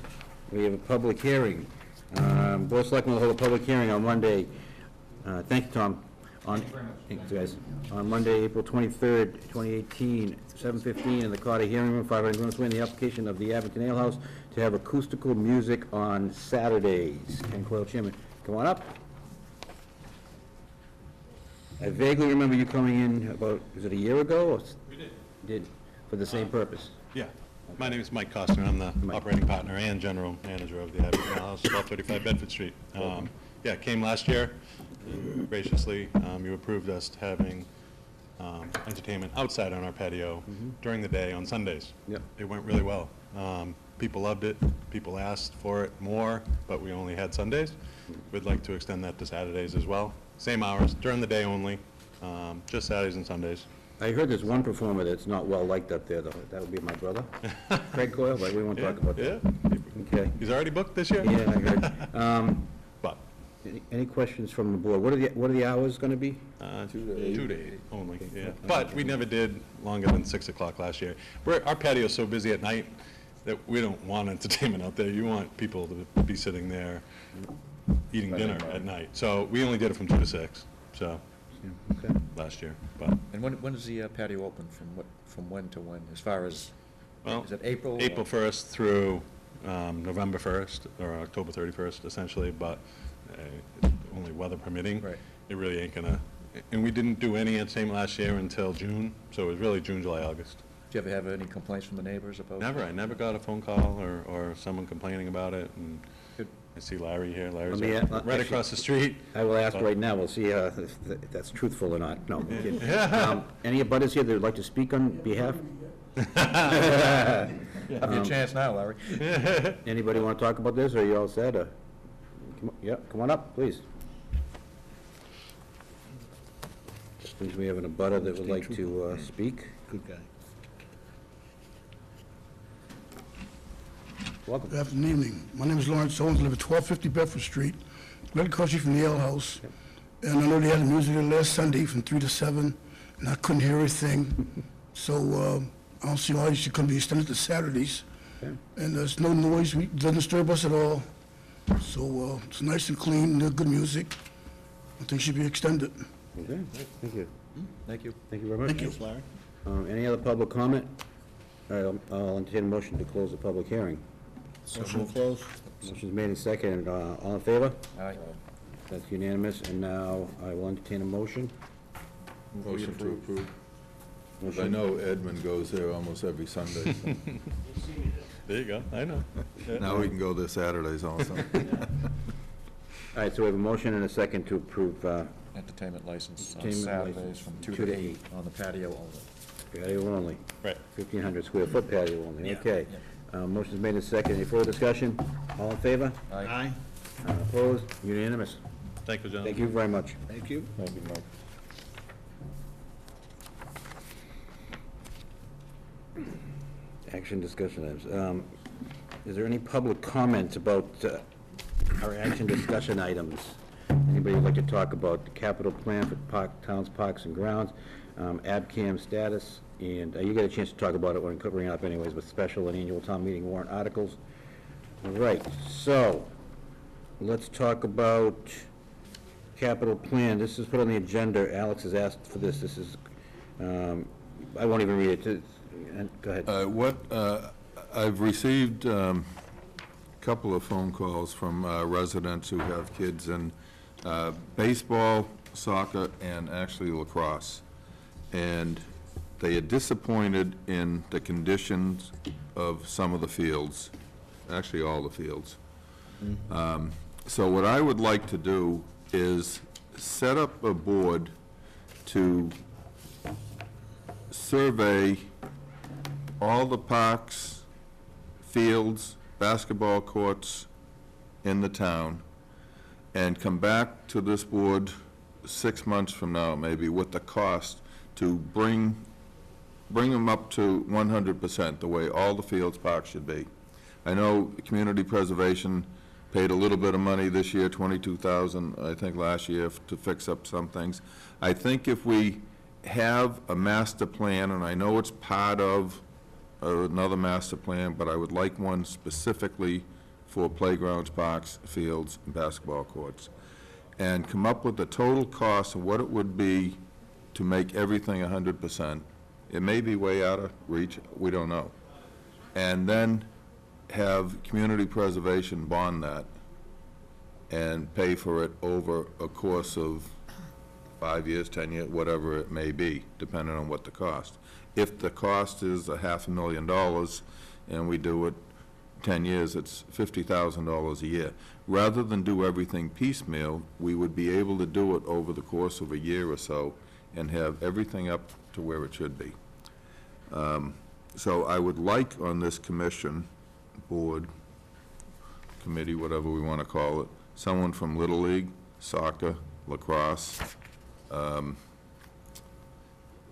we have a public hearing. Board of Selectmen will hold a public hearing on Monday. Thank you, Tom. Thank you, guys. On Monday, April 23rd, 2018, 7:15, in the Carter Hearing Room, 500 Grinnell Way, the application of the Abington Ale House to have acoustical music on Saturdays. Ken Coyle, Chairman. Come on up. I vaguely remember you coming in about, was it a year ago? Or We did. Did, for the same purpose? Yeah. My name is Mike Costner. I'm the operating partner and general manager of the Abington Ale House, 1235 Bedford Street. Yeah, came last year. Graciously, you approved us having entertainment outside on our patio during the day on Sundays. Yep. It went really well. People loved it. People asked for it more, but we only had Sundays. We'd like to extend that to Saturdays as well. Same hours, during the day only, just Saturdays and Sundays. I heard there's one performer that's not well-liked up there, though. That would be my brother, Craig Coyle, but we won't talk about that. Yeah. Okay. He's already booked this year? Yeah, I heard. But, Any questions from the board? What are the hours going to be? 2 days only, yeah. But we never did longer than 6 o'clock last year. Our patio's so busy at night that we don't want entertainment out there. You want people to be sitting there eating dinner at night. So we only did it from 2 to 6, so, Okay. last year. But, And when is the patio open, from when to when, as far as, well, is it April? or- April 1st through November 1st, or October 31st, essentially, but only weather permitting. Right. It really ain't gonna, and we didn't do any entertainment last year until June, so it was really June, July, August. Do you ever have any complaints from the neighbors about? Never, I never got a phone call or someone complaining about it, and Good. I see Larry here, Larry's Let me, right actually- across the street. I will ask right now. We'll see if that's truthful or not. No, I'm kidding. Any abutters here that would like to speak on behalf? Have your chance now, Larry. Anybody want to talk about this, or are you all set? Yeah, come on up, please. Please, we have an abutter that would like to speak. Good guy. Welcome. Good afternoon. My name is Lawrence Owens. I live at 1250 Bedford Street, right across the street from the Ale House. And I know they had the music there last Sunday from 3 to 7, and I couldn't hear anything. So I don't see why it should be extended to Saturdays. Okay. And there's no noise, it doesn't disturb us at all. So it's nice and clean, good music. I think it should be extended. Okay, thank you. Thank you. Thank you very much. Thank you. Thanks, Larry. Any other public comment? All right, I'll entertain a motion to close the public hearing. Motion to close? Motion's made and seconded. All in favor? Aye. That's unanimous, and now I will entertain a motion. Motion to approve. I know Edmund goes there almost every Sunday, so There you go, I know. now we can go there Saturdays also. All right, so we have a motion and a second to approve Entertainment license on Entertainment Saturdays license, from 2 2 to to 8. 8 on the patio only. patio only. Right. 1,500 square foot patio only, Yeah, okay. Motion's made and seconded. Any further discussion? All in favor? Aye. Opposed? Unanimous. Thank you, gentlemen. Thank you very much. Thank you. Thank you, Mike. Action discussion items. Is there any public comments about our action discussion items? Anybody would like to talk about the capital plan for towns, parks, and grounds, ABCAM status, and you get a chance to talk about it when we bring it up anyways, with special and annual town meeting warrant articles. All right, so, let's talk about capital plan. This is put on the agenda. Alex has asked for this. This is, I won't even read it. Go ahead. I've received a couple of phone calls from residents who have kids in baseball, soccer, and actually lacrosse. And they are disappointed in the conditions of some of the fields, actually all the fields. So what I would like to do is set up a board to survey all the parks, fields, basketball courts in the town, and come back to this board 6 months from now, maybe, with the cost to bring them up to 100%, the way all the fields, parks should be. I know community preservation paid a little bit of money this year, $22,000, I think, last year, to fix up some things. I think if we have a master plan, and I know it's part of another master plan, but I would like one specifically for playgrounds, parks, fields, and basketball courts, and come up with the total cost of what it would be to make everything 100%. It may be way out of reach, we don't know. And then have community preservation bond that and pay for it over a course of 5 years, 10 years, whatever it may be, depending on what the cost. If the cost is $500,000 and we do it 10 years, it's $50,000 a year. Rather than do everything piecemeal, we would be able to do it over the course of a year or so and have everything up to where it should be. So I would like on this commission, board, committee, whatever we want to call it, someone from Little League, soccer, lacrosse,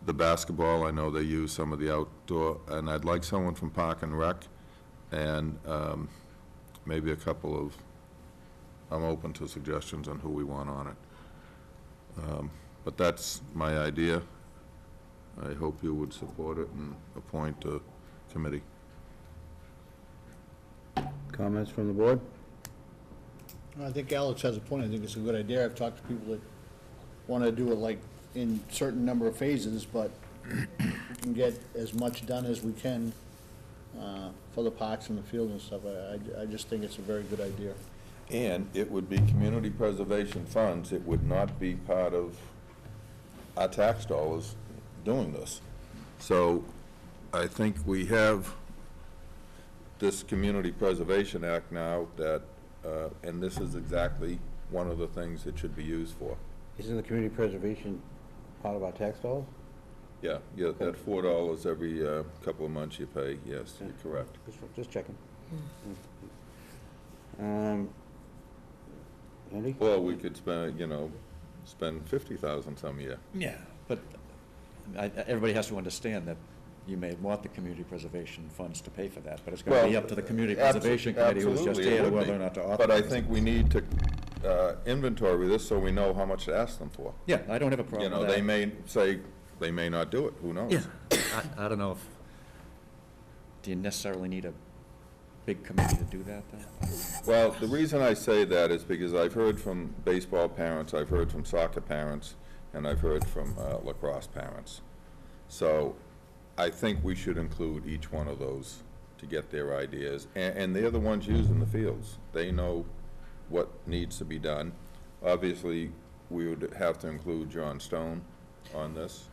the basketball, I know they use some of the outdoor, and I'd like someone from Park and Rec, and maybe a couple of, I'm open to suggestions on who we want on it. But that's my idea. I hope you would support it and appoint a committee. Comments from the board? I think Alex has a point. I think it's a good idea. I've talked to people that want to do it like in certain number of phases, but we can get as much done as we can for the parks and the fields and stuff. I just think it's a very good idea. And it would be community preservation funds. It would not be part of our tax dollars doing this. So I think we have this Community Preservation Act now that, and this is exactly one of the things it should be used for. Isn't the community preservation part of our tax dollars? Yeah, that $4 every couple of months you pay, yes, you're correct. Just checking. Andy? Or we could spend, spend $50,000 some year. Yeah, but everybody has to understand that you may want the community preservation funds to pay for that, but it's going to be up to the community preservation committee who's just Absolutely, it here would whether be. or not to authorize. But I think we need to inventory this so we know how much to ask them for. Yeah, I don't have a problem with that. They may say, they may not do it, who knows? Yeah, I don't know if, do you necessarily need a big committee to do that, though? Well, the reason I say that is because I've heard from baseball parents, I've heard from soccer parents, and I've heard from lacrosse parents. So I think we should include each one of those to get their ideas, and they're the ones using the fields. They know what needs to be done. Obviously, we would have to include John Stone on this.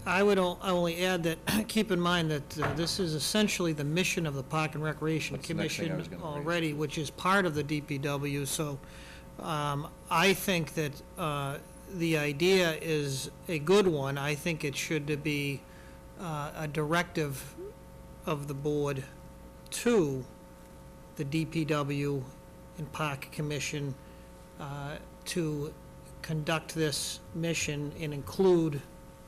I would only add that, keep in mind that this is essentially the mission of the Park and Recreation That's the next thing I Commission was gonna raise. already, which is part of the DPW, so I think that the idea is a good one. I think it should be a directive of the board to the DPW and Park Commission to conduct this mission and include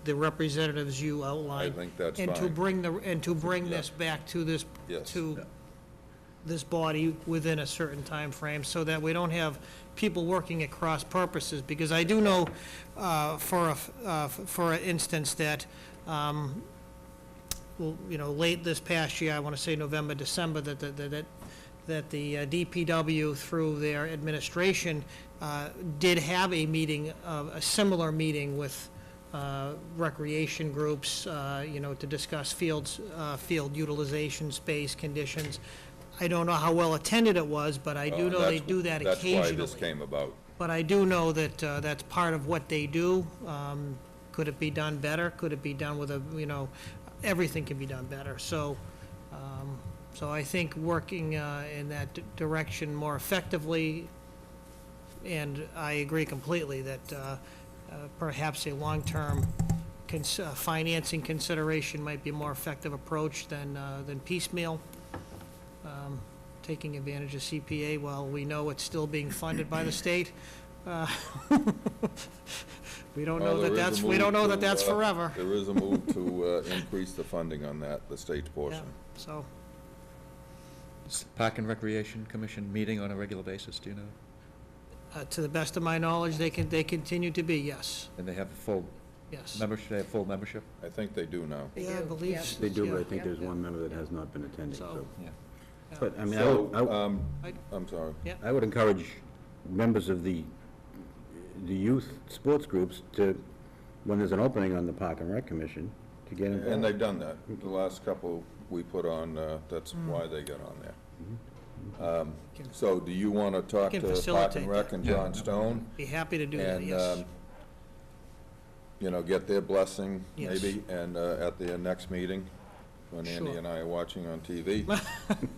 the representatives you outlined. I think that's And to fine. bring Yeah. this back to this, Yes. to this body within a certain time frame, so that we don't have people working at cross purposes, because I do know, for instance, that, well, you know, late this past year, I want to say November, December, that the DPW, through their administration, did have a meeting, a similar meeting with recreation groups, you know, to discuss field utilization, space conditions. I don't know how well attended it was, but I do know they do that occasionally. That's why this came about. But I do know that that's part of what they do. Could it be done better? Could it be done with you know, everything can be done better. So, so I think working in that direction more effectively, and I agree completely that perhaps a long-term financing consideration might be a more effective approach than piecemeal. Taking advantage of CPA while we know it's still being funded by the state. We don't know that that's, we don't know that that's forever. There is a move to increase the funding on that, the state's Yeah, portion. so, Is Park and Recreation Commission meeting on a regular basis, do you know? to the best of my knowledge, they continue to be, yes, And they have a full yes. membership, they have full membership? I think they do now. Yeah, I believe. yeah. s- They do, but I yeah. think there's one member that has not been attending, So- so. Yeah. But, I mean, So, I'm sorry. I would encourage members of the youth sports groups to, when there's an opening on the Park and Rec Commission, to get involved. And they've done that. The last couple we put on, that's why they got on there. So do you want to talk can to Park facilitate and Rec and John Stone? Be happy to do that, And, yes. you know, get their blessing, Yes. maybe, and at the next meeting, when Andy Sure. and I are watching on TV,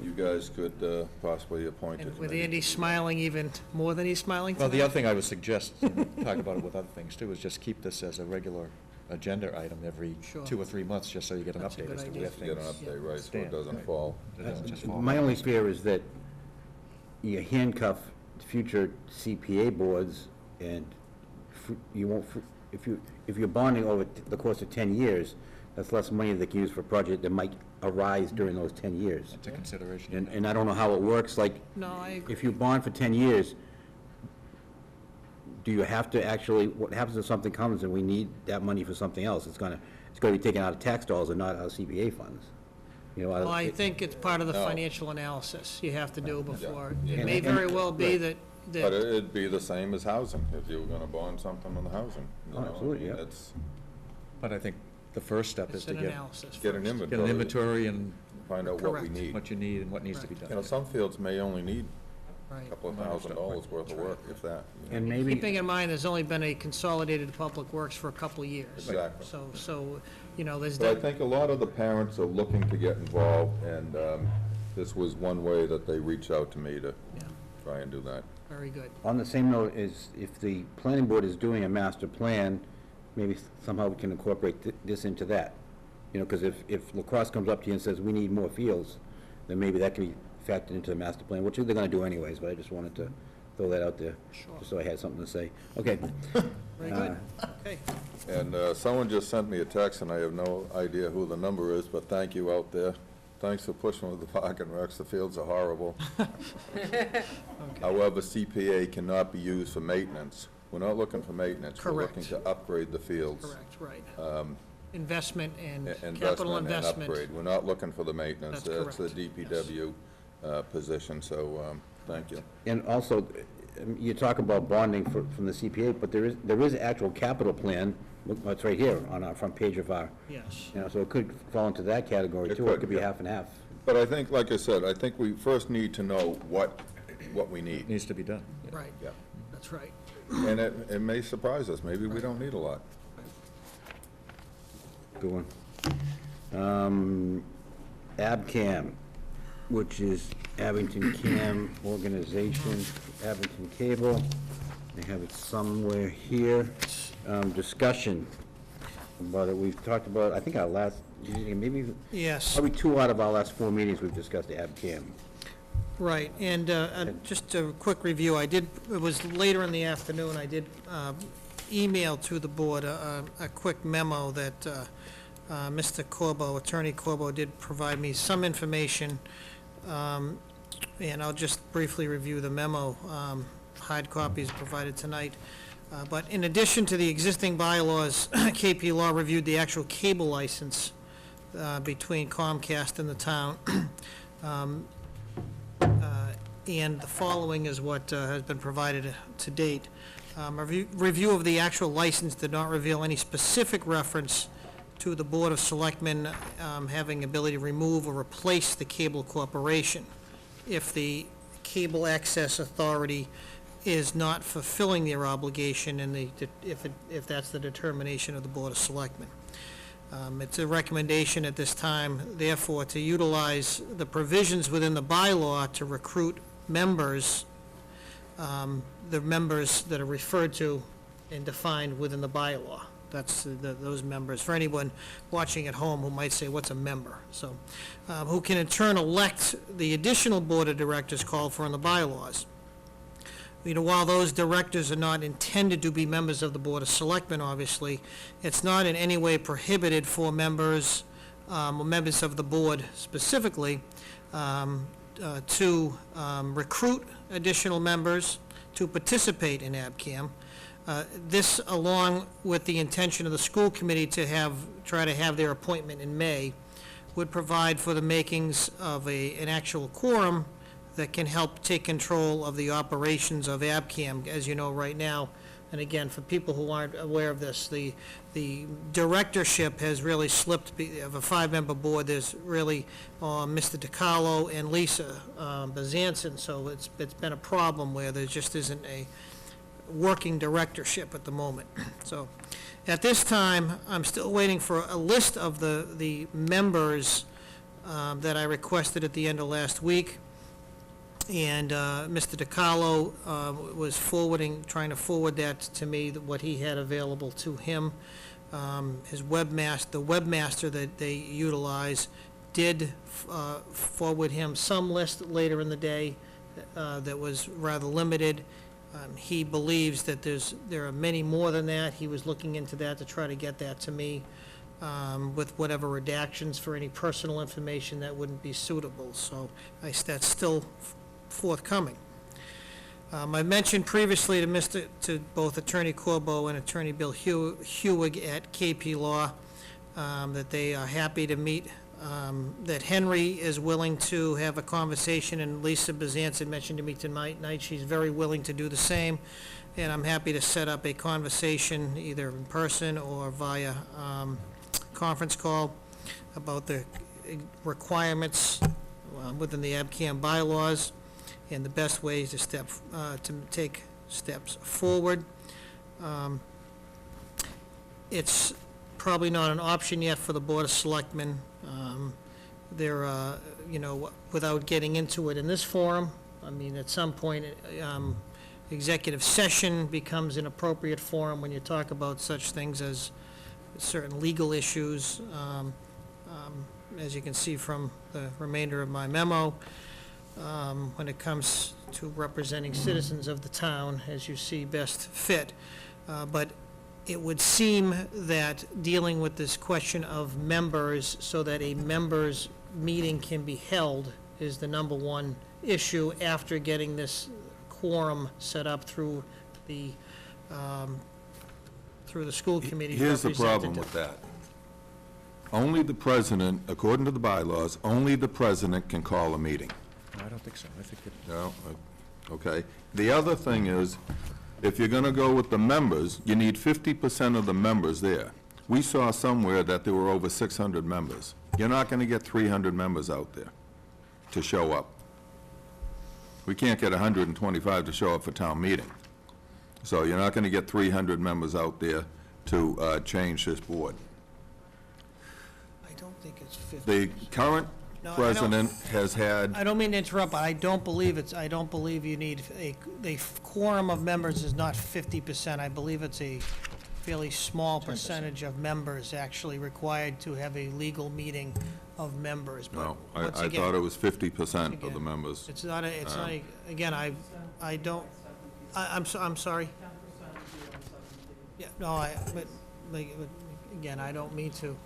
you guys could possibly appoint it. And with Andy smiling even more than he's smiling Well, the tonight. other thing I would suggest, talk about it with other things too, is just keep this as a regular agenda item every Sure. 2 or 3 months, just so you get an That's a update good as to idea. where Get an things update, right, so stand. it doesn't fall. It doesn't just fall. My only fear is that you handcuff future CPA boards, and you won't, if you're bonding over the course of 10 years, that's less money they can use for a project that might arise during those 10 years. It's a consideration. And I don't know how it works, like, No, I agree. if you bond for 10 years, do you have to actually, what happens if something comes and we need that money for something else? It's gonna be taken out of tax dollars and not out of CPA funds. You know, Well, I think it's part of the No. financial analysis you have to do before. Yeah. It may very well be that, But it'd be the same as housing, if you were gonna bond something on the housing, you Oh, know? absolutely, yeah. It's, But I think the first step is it's to an get analysis. get an first. inventory. an inventory and Find out what we Correct. need. what you need and what needs to be You know, done. some fields may only need a Right. couple of $1,000 worth of work, if that. you know. And maybe, Keeping in mind, there's only been a consolidated public works for a couple of years. Exactly. So, you know, there's So I that, think a lot of the parents are looking to get involved, and this was one way that they reached out to me to yeah, try and do that. very good. on the same note, is if the planning board is doing a master plan, maybe somehow we can incorporate this into that. You know, because if La Crosse comes up to you and says, we need more fields, then maybe that can be factored into the master plan, which they're gonna do anyways, but I just wanted to throw that out there, Sure. just so I had something to say. Okay. Very good. Okay. And someone just sent me a text, and I have no idea who the number is, but thank you out there. Thanks for pushing with the Park and Recs, the fields are horrible. However, CPA cannot be used for maintenance. We're not looking for maintenance. We're looking Correct. to upgrade the fields. Correct, right. Investment and capital Investment and investment. upgrade. We're not looking for the maintenance. That's That's the correct, DPW position, so thank you. And also, you talk about bonding from the CPA, but there is actual capital plan Look, it's right here on our front page of our, Yes. so it could fall into that category It too, or it could, could be yeah. half and half. But I think, like I said, I think we first need to know what we need. Needs to be done. Right, Yeah. that's right. And it may surprise us, maybe we don't need a lot. Good one. ABCAM, which is Abington Cam Organization, Abington Cable. They have it somewhere here. Discussion about it. We've talked about, I think our last, maybe, Yes. probably 2 out of our last 4 meetings, we've discussed the ABCAM. Right, and just a quick review, it was later in the afternoon, I did email to the board a quick memo that Mr. Corbo, Attorney Corbo, did provide me some information, and I'll just briefly review the memo. Hard copies provided tonight. But in addition to the existing bylaws, KP Law reviewed the actual cable license between Comcast and the town. And the following is what has been provided to date. A review of the actual license did not reveal any specific reference to the Board of Selectmen having ability to remove or replace the cable corporation if the Cable Access Authority is not fulfilling their obligation and if that's the determination of the Board of Selectmen. It's a recommendation at this time, therefore, to utilize the provisions within the bylaw to recruit members, the members that are referred to and defined within the bylaw. That's those members. For anyone watching at home who might say, what's a member? So, who can in turn elect the additional board of directors called for in the bylaws. While those directors are not intended to be members of the Board of Selectmen, obviously, it's not in any way prohibited for members, or members of the board specifically, to recruit additional members to participate in ABCAM. This, along with the intention of the school committee to try to have their appointment in May, would provide for the makings of an actual quorum that can help take control of the operations of ABCAM. As you know, right now, and again, for people who aren't aware of this, the directorship has really slipped, of a 5-member board, there's really Mr. DiCarlo and Lisa Bezanson, so it's been a problem where there just isn't a working directorship at the moment. So, at this time, I'm still waiting for a list of the members that I requested at the end of last week. And Mr. DiCarlo was trying to forward that to me, what he had available to him. The webmaster that they utilize did forward him some list later in the day that was rather limited. He believes that there are many more than that. He was looking into that to try to get that to me with whatever redactions for any personal information that wouldn't be suitable. So that's still forthcoming. I mentioned previously to both Attorney Corbo and Attorney Bill Hewig at KP Law that they are happy to meet, that Henry is willing to have a conversation, and Lisa Bezanson mentioned to me tonight she's very willing to do the same, and I'm happy to set up a conversation either in person or via conference call about the requirements within the ABCAM bylaws and the best ways to take steps forward. It's probably not an option yet for the Board of Selectmen. Without getting into it in this forum, I mean, at some point, executive session becomes an appropriate forum when you talk about such things as certain legal issues. As you can see from the remainder of my memo, when it comes to representing citizens of the town, as you see best fit. But it would seem that dealing with this question of members so that a members' meeting can be held is the number one issue after getting this quorum set up through the school committee. Here's the problem with that. Only the president, according to the bylaws, only the president can call a meeting. I don't think so. I think that No? Okay. The other thing is, If you're gonna go with the members, you need 50% of the members there. We saw somewhere that there were over 600 members. You're not gonna get 300 members out there to show up. We can't get 125 to show up for town meeting. So you're not gonna get 300 members out there to change this board. I don't think it's 50. The current No, I don't- president has had, I don't mean to interrupt, but I don't believe you need a quorum of members is not 50%. I believe it's a fairly small percentage of members actually required to have a legal meeting of members. But no, once I again, thought it was 50% of the again, members. It's not, again, I don't, I'm sorry. Yeah, no, but again, I don't mean to.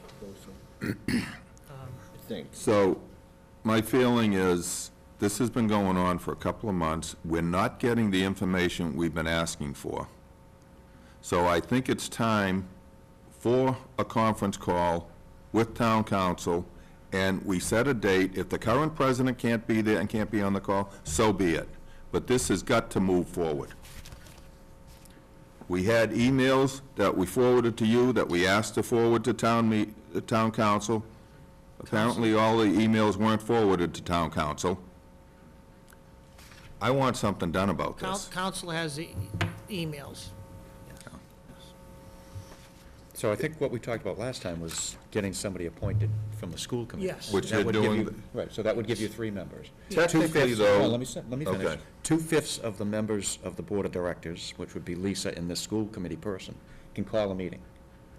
So, my feeling is, this has been going on for a couple of months. We're not getting the information we've been asking for. So I think it's time for a conference call with town council, and we set a date. If the current president can't be there and can't be on the call, so be it. But this has got to move forward. We had emails that we forwarded to you, that we asked to forward to town council. Apparently, all the emails weren't forwarded to town council. I want something done about this. Council has the emails. So I think what we talked about last time was getting somebody appointed from the school committee. Yes. Which That they're would give doing, you- Right, so that would give you 3 members. technically, 2/5 though. Well, let me finish. Okay. 2/5 of the members of the Board of Directors, which would be Lisa and the school committee person, can call a meeting.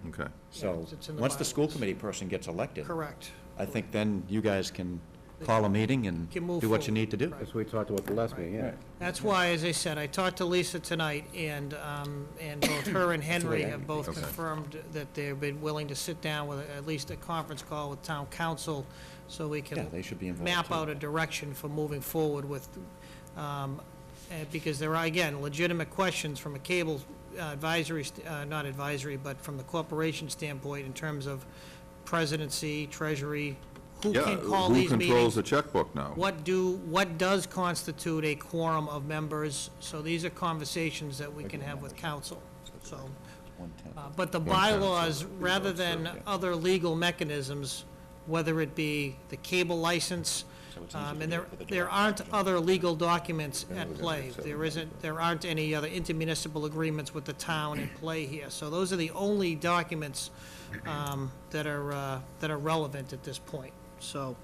Okay. So, it's in the once the school bylaws. committee person gets elected, Correct. I think then you guys can call a meeting and Can move do what you forward. need to do. Right. That's what we talked about the last meeting, yeah. That's why, as I said, I talked to Lisa tonight, and both her and Henry have both Okay. confirmed that they've been willing to sit down with at least a conference call with town council, so we Yeah, can they should be involved, map too. out a direction for moving forward with, because there are, again, legitimate questions from a cable advisory, not advisory, but from the corporation standpoint in terms of presidency, treasury, who Yeah, can call who these meetings? controls the checkbook now? What does constitute a quorum of members? So these are conversations that we can have with council, so. 1/10. But the 1/10, bylaws, so rather than other legal mechanisms, whether it be the cable license, So it's easy to and do there, for the there director. aren't other legal documents at play. There aren't any other intermunicipal agreements with the town in play here. So those are the only documents that are relevant at this point. So,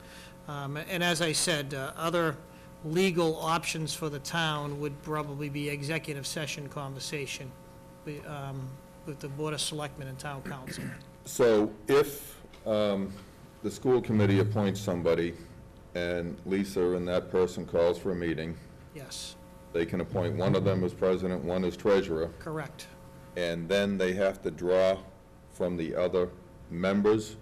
and as I said, other legal options for the town would probably be executive session conversation with the Board of Selectmen and Town Council. So if the school committee appoints somebody, and Lisa and that person calls for a meeting, Yes, they can appoint one of them as president, one as treasurer, correct. and then they have to draw from the other members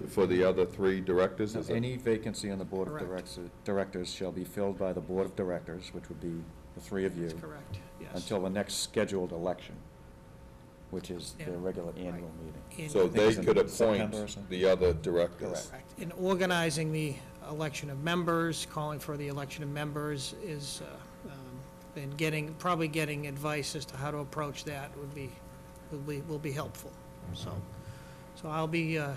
for the other 3 directors? Is it? Any vacancy on the Board of Correct. Directors shall be filled by the Board of Directors, which would be the 3 of you, That's correct, yes. until the next scheduled election, which is Yeah, their regular annual meeting. And- So they it's in could September or appoint something. the other directors? Correct. In organizing the election of members, calling for the election of members is, and probably getting advice as to how to approach that will be helpful. So I'll be So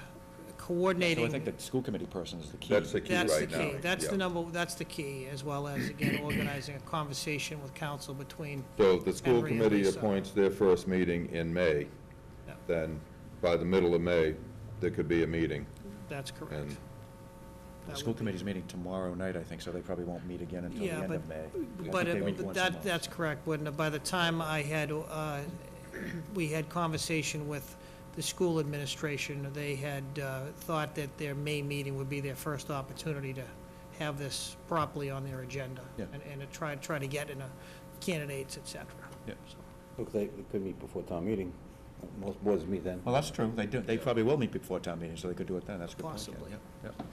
coordinating. I think the school committee person is the key. That's the key That's the right now. key. That's Yeah. the number, that's the key, as well as, again, organizing a conversation with council between, So if the school Henry and committee Lisa. appoints their first meeting in May, Yeah. then by the middle of May, there could be a meeting. that's correct. And The That school would be- committee's meeting tomorrow night, I think, so they probably won't meet again until the Yeah, end but- of May. I think But they meet once a month. that's correct, when, by the time I had, we had conversation with the school administration, they had thought that their May meeting would be their first opportunity to have this properly on their agenda. Yeah. And to try to get in candidates, et cetera. Yeah. So, Look, they could meet before town meeting. Most boards meet then. Well, that's true, they probably will meet before town meeting, so they could do it then, that's a good point. yeah, Possibly. yeah, yeah.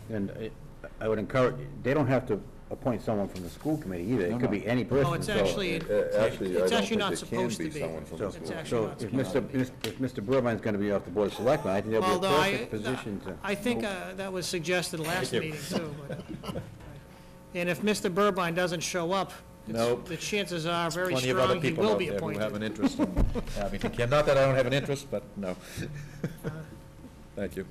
And I would encourage, they don't have to appoint someone from the school committee either. It could be any person. Oh, it's So- actually, Actually, I it's don't actually not think it can supposed to be be. someone from So, the It's school. actually so not if supposed to be. Mr. Burbine's gonna be off the Board of Selectmen, I think they'll be a Although perfect position to. I think that was suggested last meeting, too. But- And if Mr. Burbine doesn't show up, Nope. The chances are very Plenty of other strong he people will out be there who have appointed. an interest in Abington Cam. Not that I don't have an interest, but no. Thank you.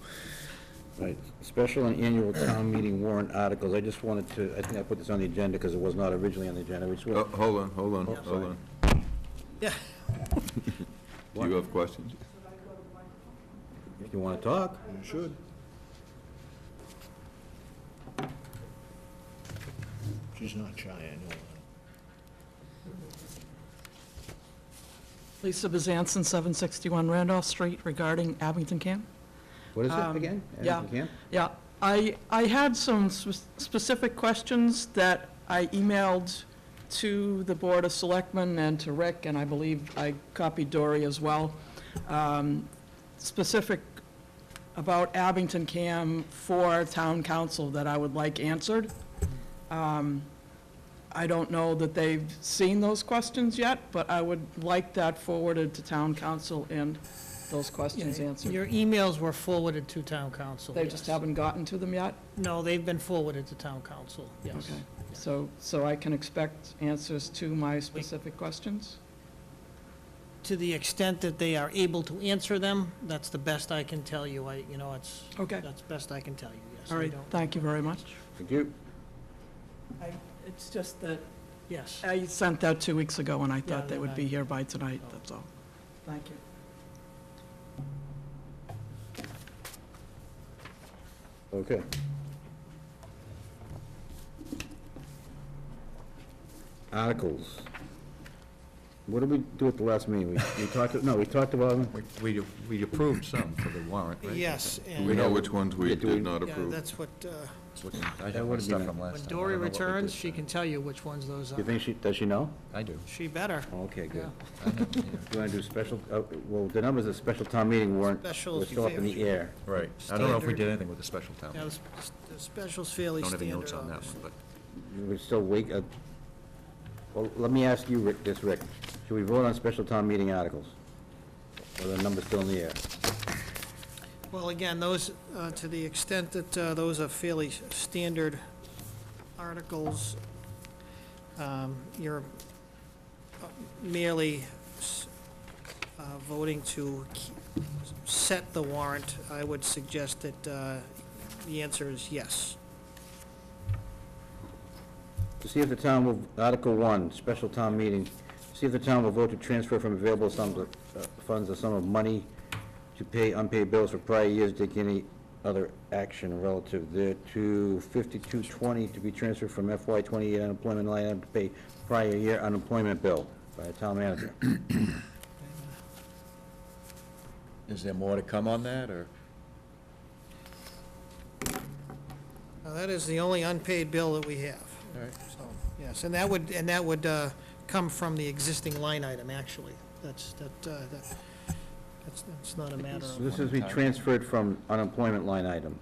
Right, special and annual town meeting warrant articles, I just wanted to, I think I put this on the agenda because it was not originally on the agenda, we just, Oh, hold on. Yeah. Do you have questions? if you want to talk. You should. She's not shy, I know. Lisa Bezanson, 761 Randolph Street, regarding Abington Cam. What is it again? Yeah, Abington Camp? yeah. I had some specific questions that I emailed to the Board of Selectmen and to Rick, and I believe I copied Dory as well. Specific about Abington Cam for town council that I would like answered. I don't know that they've seen those questions yet, but I would like that forwarded to town council and those questions answered. Your emails were forwarded to town council. They just yes. haven't gotten to them yet? No, they've been forwarded to town council, yes. Okay. So I can expect answers to my specific questions? To the extent that they are able to answer them, that's the best I can tell you. It's, Okay. that's best I can tell you, yes. All I right, don't- thank you very much. Thank you. It's just that Yes. I sent that 2 weeks ago, and I Yeah, thought they then would be I- here by tonight, that's all. Thank you. Okay. Articles. What did we do at the last meeting? We talked, we talked about them. We approved some for the warrant, right? Yes, Do and we know which ones we Yeah, do we- did not yeah, approve? that's what, I That have my would've stuff been from last when time. Dory I don't know what we returns, did she for can tell you which ones those You are. think does she know? that. I do. She better. Okay, good. Yeah. I have, yeah. You want to do special, well, the numbers of special town meeting weren't, Specials were still up in the air. Right. I don't know if we Standard. did anything with the special town. Yeah, the special's fairly Don't have standard. any notes on that obviously. one, but We're still well, let me ask you, Rick, should we vote on special town meeting articles? Or are the numbers still in the air? Well, again, those, to the extent that those are fairly standard articles, you're merely voting to set the warrant. I would suggest that the answer is yes. To see if the town will, Article 1, special town meeting, see if the town will vote to transfer from available sums of funds a sum of money to pay unpaid bills for prior years, take any other action relative thereto. 5220 to be transferred from FY 28 unemployment line item to pay prior year unemployment bill by the town manager. is there more to come on that, or? Now, that is the only unpaid bill that we have. All right. So, yes, and that would come from the existing line item, actually. That's not a matter So of, this is be transferred from unemployment line item.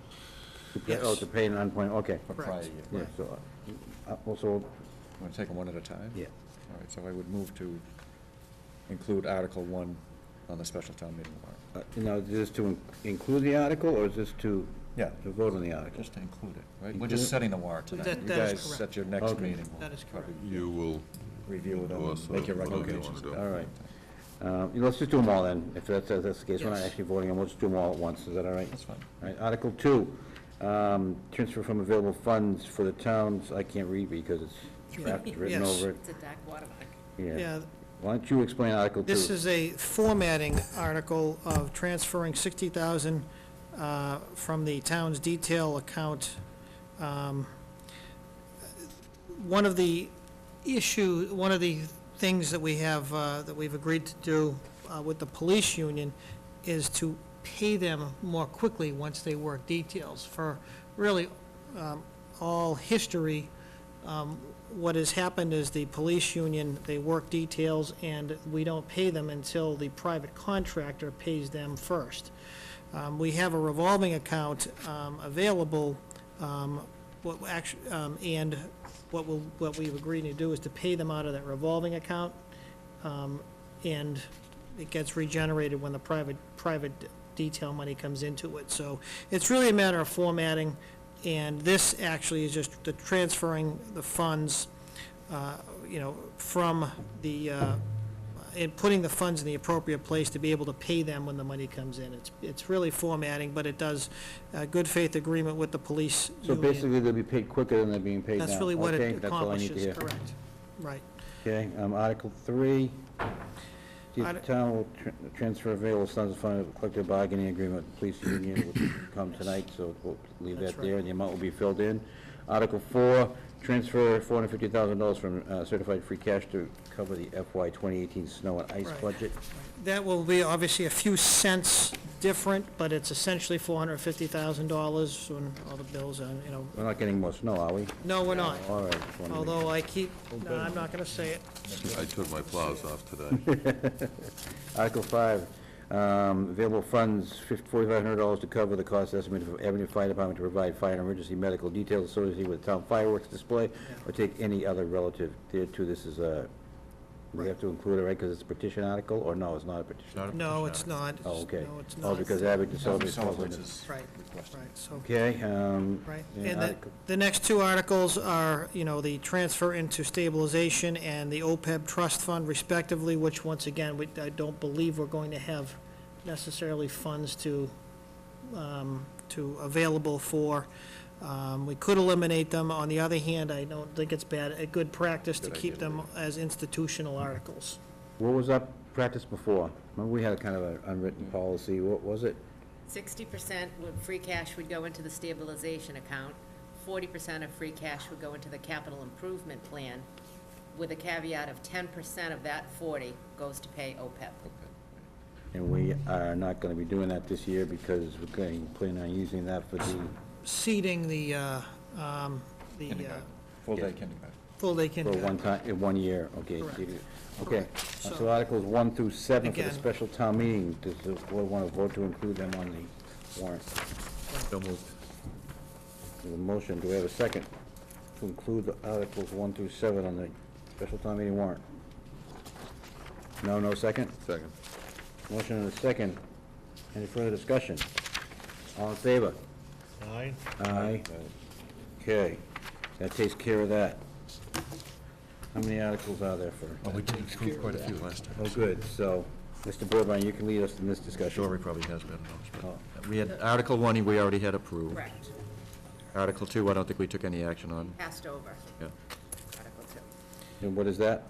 Yes. To pay an unemployment, okay. For Correct. prior year. Yeah, so, also, Want to take them one at a time? yeah. All right, so I would move to include Article 1 on the special town meeting warrant. Now, is this to include the article, or is this to Yeah, to vote on the article? just to include it, right? We're Include just it? setting the warrant tonight. That- You that is guys correct. set your next Okay. meeting. that is correct. You will, Review it Us, and make your whatever you recommendations. wanna do. All right. Let's just do them all then, if that's the case. We're not Yes. actually voting on, we'll just do them all at once, is that all right? That's fine. All right, Article 2, transfer from available funds for the towns, I can't read because it's written Yes. over it. It's a dark watermark. Yeah. Yeah, Why don't you explain Article 2? this is a formatting article of transferring 60,000 from the town's detail account. One of the things that we have, that we've agreed to do with the police union is to pay them more quickly once they work details. For really all history, what has happened is the police union, they work details, and we don't pay them until the private contractor pays them first. We have a revolving account available, and what we've agreed to do is to pay them out of that revolving account, and it gets regenerated when the private detail money comes into it. So it's really a matter of formatting, and this actually is just the transferring the funds from the, in putting the funds in the appropriate place to be able to pay them when the money comes in. It's really formatting, but it does a good faith agreement with the police So union. basically, they'll be paid quicker than they're being paid now. That's really what Okay, it that's all I need to accomplishes, hear. correct. Right. Okay, Article 3, the Arti- town will transfer available funds from the collective bargaining agreement with the police union, which will come tonight, so we'll leave That's that right. there, the amount will be filled in. Article 4, transfer $450,000 from certified free cash to cover the FY 2018 snow and ice Right. budget. That will be obviously a few cents different, but it's essentially $450,000 when all the bills are, We're not getting more snow, are we? No, we're not. All right. just wanted to make Although I keep, no, I'm not going to say it. I took my plows off today. Article 5, available funds, $4,500 to cover the cost estimate for Avenue Fire Department to provide fire and emergency medical details associated with town fireworks display, or take any other relative thereto. This is we have to include it, right, because it's a petition article, or no, it's not a petition? No, it's not. Oh, okay. No, it's Oh, not. because Abington celebrates. Right, right, so. Okay, Right, yeah, and article- the next two articles are, the transfer into stabilization and the OPEB trust fund respectively, which, once again, I don't believe we're going to have necessarily funds to available for. We could eliminate them. On the other hand, I don't think it's a good practice to keep them as institutional articles. What was our practice before? Remember, we had kind of an unwritten policy, what was it? 60% of free cash would go into the stabilization account, 40% of free cash would go into the capital improvement plan, with a caveat of 10% of that 40 goes to pay OPEB. And we are not going to be doing that this year because we're planning on using that for the Seating the Full-day kindergarten. full-day for kindergarten. one time, in 1 year, okay. Correct. Okay, So- so Articles 1 through 7 for the Again- special town meeting, does the board want to vote to include them on the warrant? So moved. There's a motion, do we have a second to include the Articles 1 through 7 on the special town meeting warrant? No second? Second. Motion and a second. Any further discussion? All in favor? Aye. Aye. Okay, that takes care of that. How many articles are there for? Well, we did approve quite a few last time. Oh, good, so, Mr. Boardman, you can lead us in this discussion. Dory probably has been those, Oh. but we had Article 1, we already had approved. Correct. Article 2, I don't think we took any action on. Passed over, Yeah. Article 2. And what is that?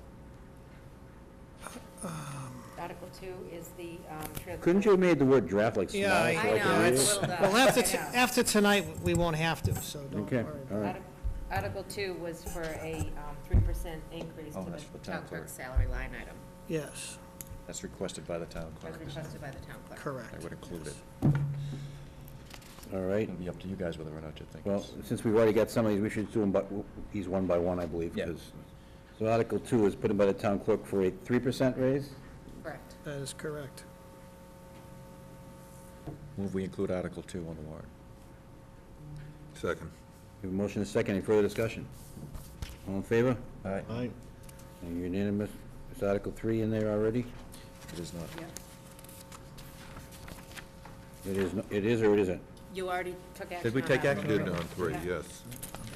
Article 2 is the transfer. Couldn't you have made the word draft like small? Yeah, I so I can know, read it's it? a little Well, dark. after tonight, we won't have to, so don't Okay, worry. all right. Article 2 was for a 3% increase Oh, to that's for the the town town clerk's clerk. salary line item, Yes, That's requested by the town as clerk. requested by the town clerk. correct. I would include it. All right, It'll be up to you guys whether or not you think well, it's... since we've already got some of these, we should do them these one by one, I believe, Yeah. because, so Article 2 is put in by the town clerk for a 3% raise? Correct. That is correct. Move we include Article 2 on the warrant. Second. We have a motion and a second, any further discussion? All in favor? Aye. Aye. And unanimous, is Article 3 in there already? It is not. Yeah. It is or it isn't? You already took action Did we on take Article Did action? on 3, Yeah. yes.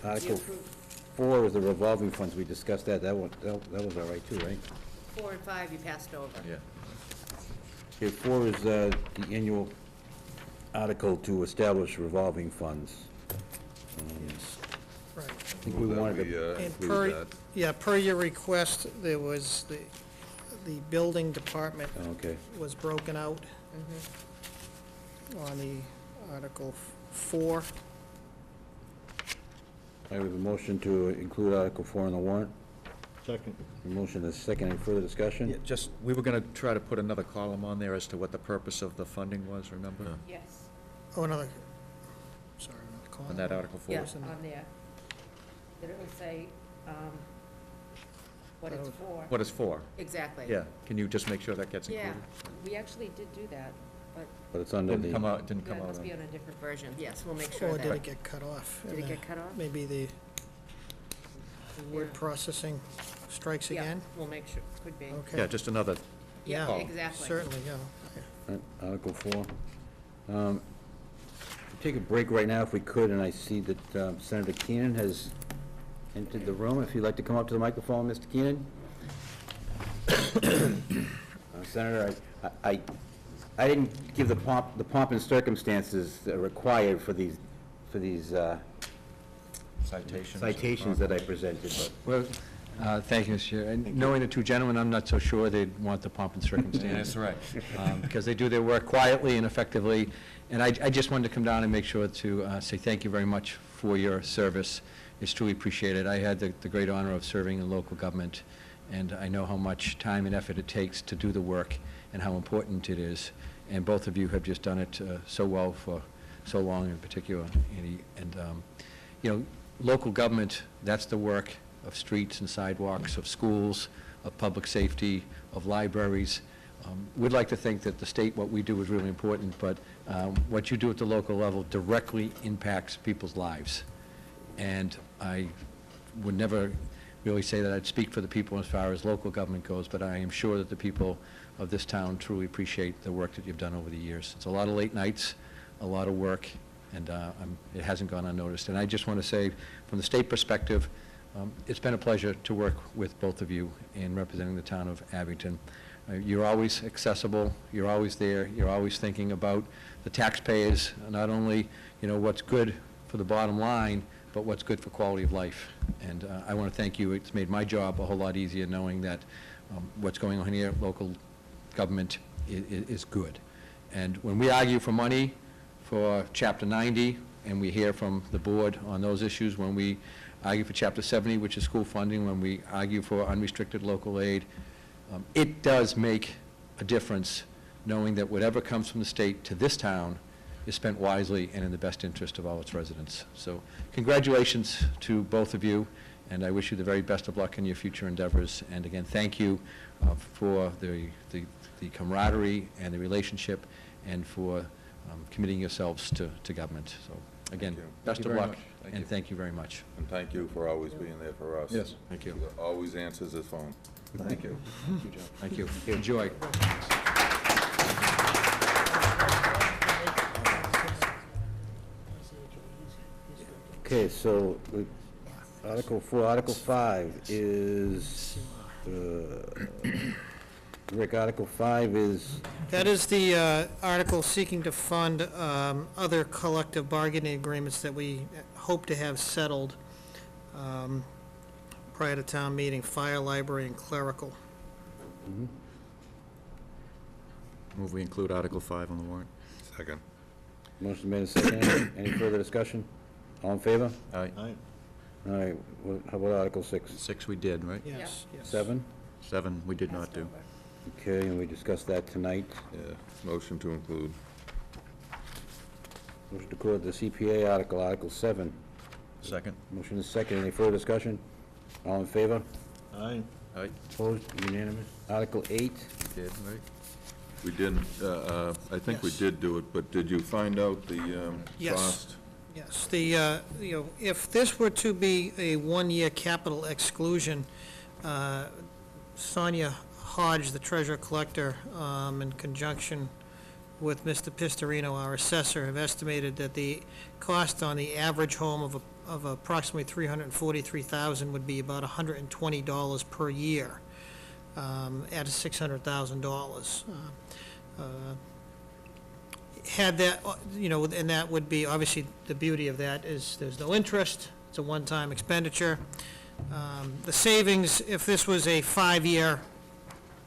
Article approved. 4 is the revolving funds, we discussed that, that was all right too, right? 4 and 5 you passed over. Yeah. Okay, 4 is the annual article to establish revolving funds. Right. I think we wanted to, And include that. per your request, there was the building department okay, was broken out on the Article 4. I have a motion to include Article 4 on the warrant. Second. A motion is second, any further discussion? Yeah, just, we were going to try to put another column on there as to what the purpose of the funding was, remember? Yes. Oh, another, sorry, another column. On that Article 4? Yeah, Yes, and- on there. Did it say what it's for? What it's for? Exactly. Yeah, can you just make sure that gets Yeah, included? we actually did do that, but But it's under Didn't come the, out, didn't come that out must be on... on a different version. Yes, we'll make sure Or did that. it get cut off? Did it get cut off? Maybe the word Yeah. processing strikes Yeah, again? we'll make sure, could be. Okay. Yeah, just another, Yeah, Yeah, exactly. certainly, yeah. right, Article 4. We'll take a break right now if we could, and I see that Senator Keenan has entered the room. If you'd like to come up to the microphone, Mr. Keenan. Senator, I didn't give the pomp and circumstances that are required for these citations that I presented, but. Well, thank you, Mr. Chair. And knowing the two gentlemen, I'm not so sure they'd want the pomp and circumstance. That's right. Because they do their work quietly and effectively. And I just wanted to come down and make sure to say thank you very much for your service. It's truly appreciated. I had the great honor of serving in local government, and I know how much time and effort it takes to do the work and how important it is. And both of you have just done it so well for so long in particular, Andy. And, you know, local government, that's the work of streets and sidewalks, of schools, of public safety, of libraries. We'd like to think that the state, what we do is really important, but what you do at the local level directly impacts people's lives. And I would never really say that I'd speak for the people as far as local government goes, but I am sure that the people of this town truly appreciate the work that you've done over the years. It's a lot of late nights, a lot of work, and it hasn't gone unnoticed. And I just want to say, from the state perspective, it's been a pleasure to work with both of you in representing the town of Abington. You're always accessible, you're always there, you're always thinking about the taxpayers, not only, you know, what's good for the bottom line, but what's good for quality of life. And I want to thank you. It's made my job a whole lot easier knowing that what's going on here, local government is good. And when we argue for money for Chapter 90, and we hear from the board on those issues, when we argue for Chapter 70, which is school funding, when we argue for unrestricted local aid, it does make a difference knowing that whatever comes from the state to this town is spent wisely and in the best interest of all its residents. So congratulations to both of you, and I wish you the very best of luck in your future endeavors. And again, thank you for the camaraderie and the relationship, and for committing yourselves to government. So again, best of luck, and thank you very much. And thank you for always being there for us. Yes. Thank you. Always answers his phone. Thank you. Thank you. Enjoy. Okay, so Article 4, Article 5 is, Rick, Article 5 is, That is the article seeking to fund other collective bargaining agreements that we hope to have settled prior to town meeting, fire, library, and clerical. Move we include Article 5 on the warrant. Second. motion made and seconded. Any further discussion? All in favor? Aye. All right, how about Article 6? 6 we did, right? Yes, yes. 7? 7 we did not do. Okay, and we discussed that tonight. Yeah, motion to include. Motion to call the CPA article, Article 7. Second. Motion is second. Any further discussion? All in favor? Aye. Aye. Opposed? Unanimous. Article 8. We did, right? We didn't, I think we Yes. did do it, but did you find out the Yes. cost? Yes, if this were to be a one-year capital exclusion, Sonia Hodge, the treasurer collector, in conjunction with Mr. Pistorino, our assessor, have estimated that the cost on the average home of approximately $343,000 would be about $120 per year, at $600,000. Had that, and that would be, obviously, the beauty of that is there's no interest, it's a one-time expenditure. The savings, if this was a 5-year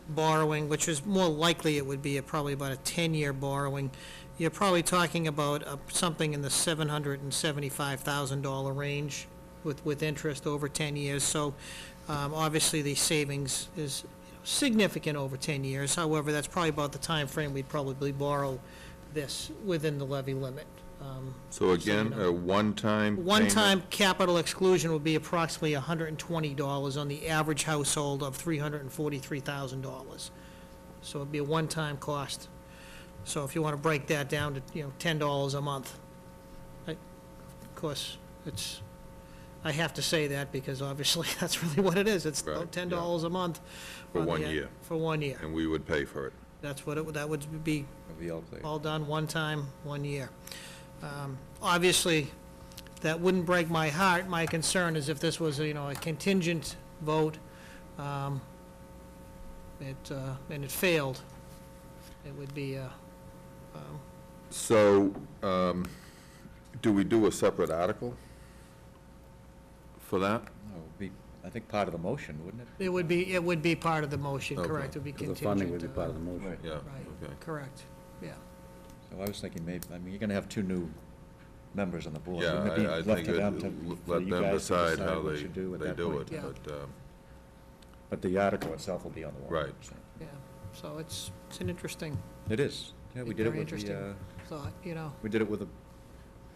borrowing, which is more likely it would be probably about a 10-year borrowing, you're probably talking about something in the $775,000 range with interest over 10 years. So obviously, the savings is significant over 10 years. However, that's probably about the time frame we'd probably borrow this within the levy limit. So again, a one-time payment? One-time capital exclusion would be approximately $120 on the average household of $343,000. So it'd be a one-time cost. So if you want to break that down to, $10 a month. Of course, I have to say that because obviously that's really what it is. It's Right, about $10 a month. For on 1 the- year. For 1 year. And we would pay for it. That's what that would be, all done one time, 1 year. Obviously, that wouldn't break my heart. My concern is if this was, a contingent vote, and it failed, it would be, So, do we do a separate article for that? No, it would be, I think, part of the motion, wouldn't it? it would be part of the motion, Okay. correct? It would be Because contingent. the funding would be part of the motion. Yeah, Right, okay. correct, yeah. So I was thinking maybe, I mean, you're going to have two new members on the board. Yeah, Wouldn't it be I left think to them to, for let you them guys to decide how what they you do at that do point? it, Yeah. but, But the article itself will be on the warrant. Right. so. Yeah, so it's an interesting It is. Yeah, we did it Very with the, interesting. thought, we did it with a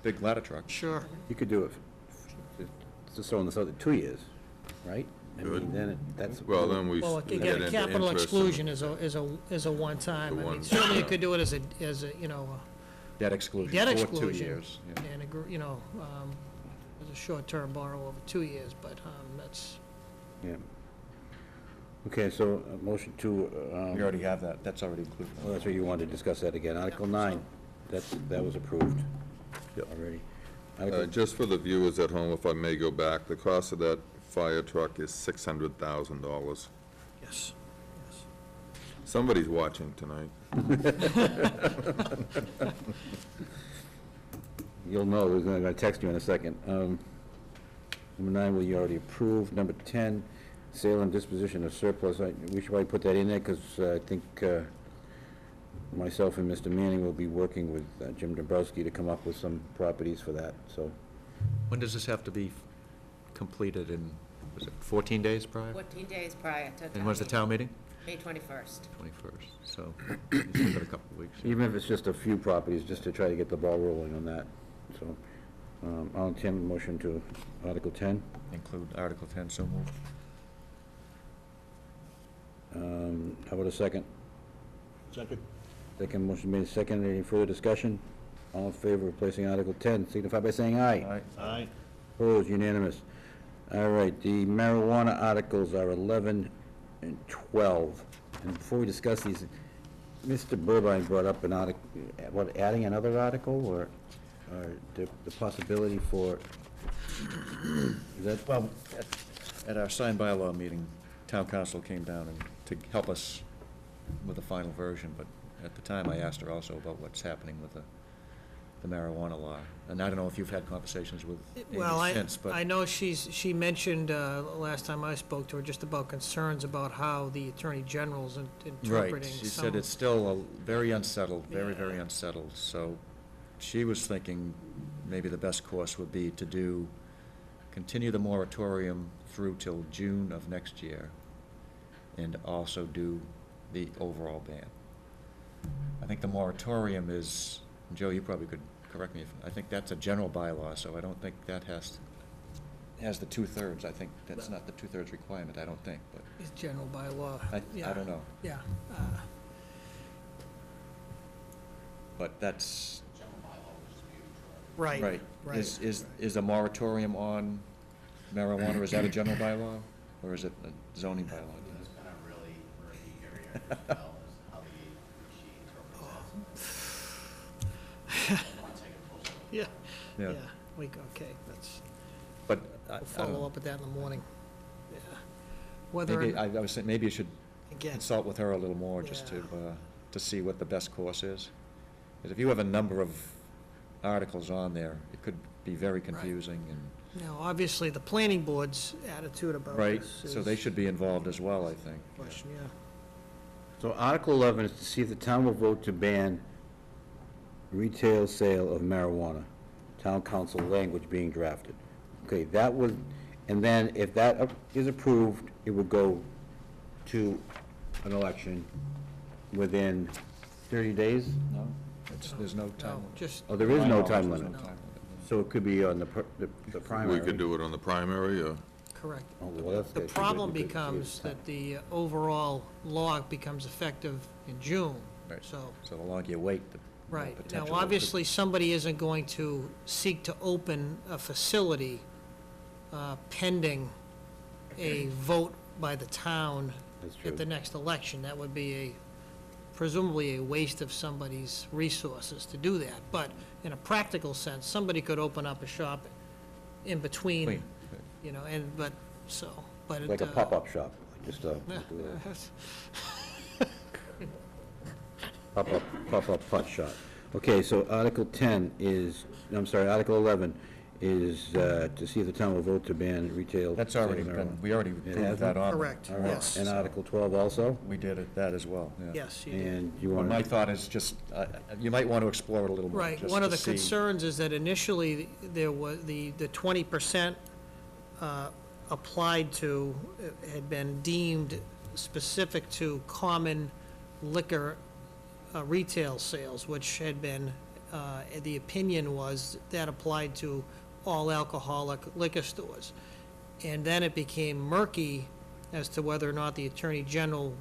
big ladder truck. Sure. You could do it, just throwing this out, 2 years, right? I Good. mean, then that's. well, then we Well, get again, into a capital interest and- exclusion is a one-time. The I mean, one- certainly you could do it as a, Debt exclusion debt for 2 exclusion. years. yeah. And, as a short-term borrow over 2 years, but that's, Yeah. Okay, so a motion to, We already have that. That's already included. well, that's what you wanted to discuss that again. Article 9, that was approved already. Article Just for the viewers at home, if I may go back, the cost of that fire truck is $600,000. yes. Somebody's watching tonight. You'll know, we're going to text you in a second. Number 9, we already approved. Number 10, sale and disposition of surplus. We should probably put that in there, because I think myself and Mr. Manning will be working with Jim Dombrowski to come up with some properties for that, so. When does this have to be completed in, was it 14 days prior? 14 days prior to. And when's the town meeting? May 21st. 21st, so you've still got a couple of weeks. Even if it's just a few properties, just to try to get the ball rolling on that, so. I'll entertain a motion to Article 10. Include Article 10, so moved. How about a second? Second. Second, motion made, second. Any further discussion? All in favor of placing Article 10, signify by saying aye. All right. Aye. Opposed, unanimous. All right, the marijuana articles are 11 and 12. And before we discuss these, Mr. Burbine brought up an article, what, adding another article, or the possibility for, is that? Well, at our signed bylaw meeting, town council came down and to help us with the final version, but at the time I asked her also about what's happening with the marijuana law. And I don't know if you've had conversations with Well, Amy since, but. I know she mentioned, last time I spoke to her, just about concerns about how the Attorney General's interpreting Right, she some. said it's still very unsettled, very unsettled, so she was thinking maybe the best course would be to continue the moratorium through till June of next year, and also do the overall ban. I think the moratorium is, and Joe, you probably could correct me, I think that's a general bylaw, so I don't think that has the 2/3. I think that's not the 2/3 requirement, I don't think, but It's general bylaw. I Yeah. don't know. Yeah. But that's, Right. right. Is a moratorium on marijuana, is that a general bylaw, or is it a zoning bylaw? That's kind of really murky area as well as how the she interprets that. I want to take a closer look. Yeah, Yeah. okay, that's, But we'll I don't follow know. up with that in the morning. Yeah. Whether, Maybe, I was saying, maybe you should again, consult with her a little more, just Yeah. to see what the best course is. Because if you have a number of articles on there, it could be very confusing and, now, obviously, the planning board's attitude about right? this So is they should be involved as well, I think. question, yeah. So Article 11 is to see if the town will vote to ban retail sale of marijuana. Town council language being drafted. Okay, that would, and then if that is approved, it would go to an election within 30 days? No? There's no time No, limit. just, Oh, there is no time There's limit. no time limit. So it could be on the primary? We could do it on the primary, or? correct. Oh, well, that's The good. problem Good, good, good. becomes that the overall law becomes effective in June, Right. so. So the longer you wait, the more Right. potential. Now, obviously, somebody isn't going to seek to open a facility pending a vote by the town That's true. at the next election. That would be presumably a waste of somebody's resources to do that. But in a practical sense, somebody could open up a shop in between, Between. you know, but. Like a pop-up shop, just a pop-up pot shop. Okay, so Article 10 is, I'm sorry, Article 11 is to see if the town will vote to ban retail. That's already sale of been, marijuana. we already It approved has that been? on. Correct, All right. yes. And Article 12 also? We did that as well, yeah. Yes, you did. And you Well, want my to, thought is just, you might want to explore it a little more. Right, just one of to the see- concerns is that initially, there was, the 20% applied to, had been deemed specific to common liquor retail sales, which had been, the opinion was that applied to all alcoholic liquor stores. And then it became murky as to whether or not the Attorney General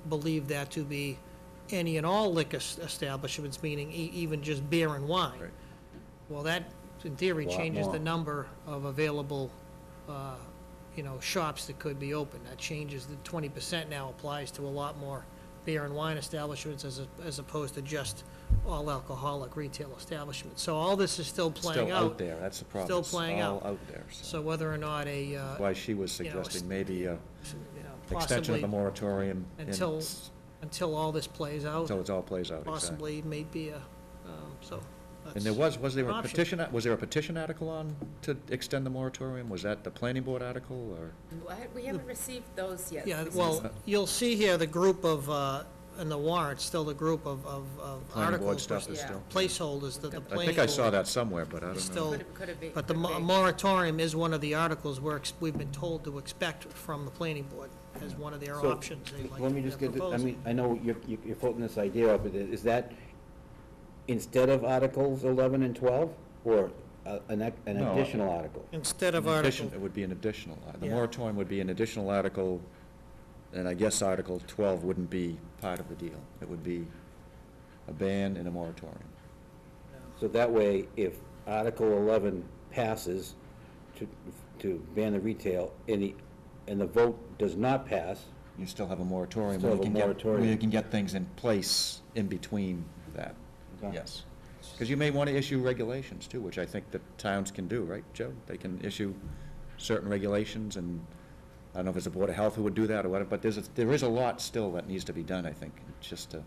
believed that to be any and all liquor establishments, meaning even just beer and wine. Right. Well, that, in theory, Lot changes the more. number of available, shops that could be open. That changes, the 20% now applies to a lot more beer and wine establishments as opposed to just all alcoholic retail establishments. So all this is still playing Still out. out there, that's the problem. Still It's playing all out. out there, so. So whether or not a, Why she was you know, suggesting maybe a extension possibly, of the moratorium. until all this plays out, Until it all plays out, exactly. possibly maybe so. And there was there a option. petition, was there a petition article on to extend the moratorium? Was that the planning board article, or? We haven't received those yet. Yeah, well, you'll see here the group of, in the warrant, still the group of Planning board articles, stuff is Yeah. still? placeholders that the I planning think I saw board that somewhere, but I don't know. still, Could it be? but the could be. moratorium is one of the articles we've been told to expect from the planning board as one of their So, options. They like let me just they're get, I proposing. mean, I know you're floating this idea up, but is that instead of Articles 11 and 12, or an No. additional article? Instead of In article, addition, it would be an additional, the Yeah. moratorium would be an additional article, and I guess Article 12 wouldn't be part of the deal. It would be a ban and a moratorium. So that way, if Article 11 passes to ban the retail, and the vote does not pass, You still have a moratorium. Still where have you a can get- moratorium. Where you can get things in place in between that, Okay. yes. Because you may want to issue regulations too, which I think that towns can do, right, Joe? They can issue certain regulations, and I don't know if it's the Board of Health who would do that or whatever, but there is a lot still that needs to be done, I think, just to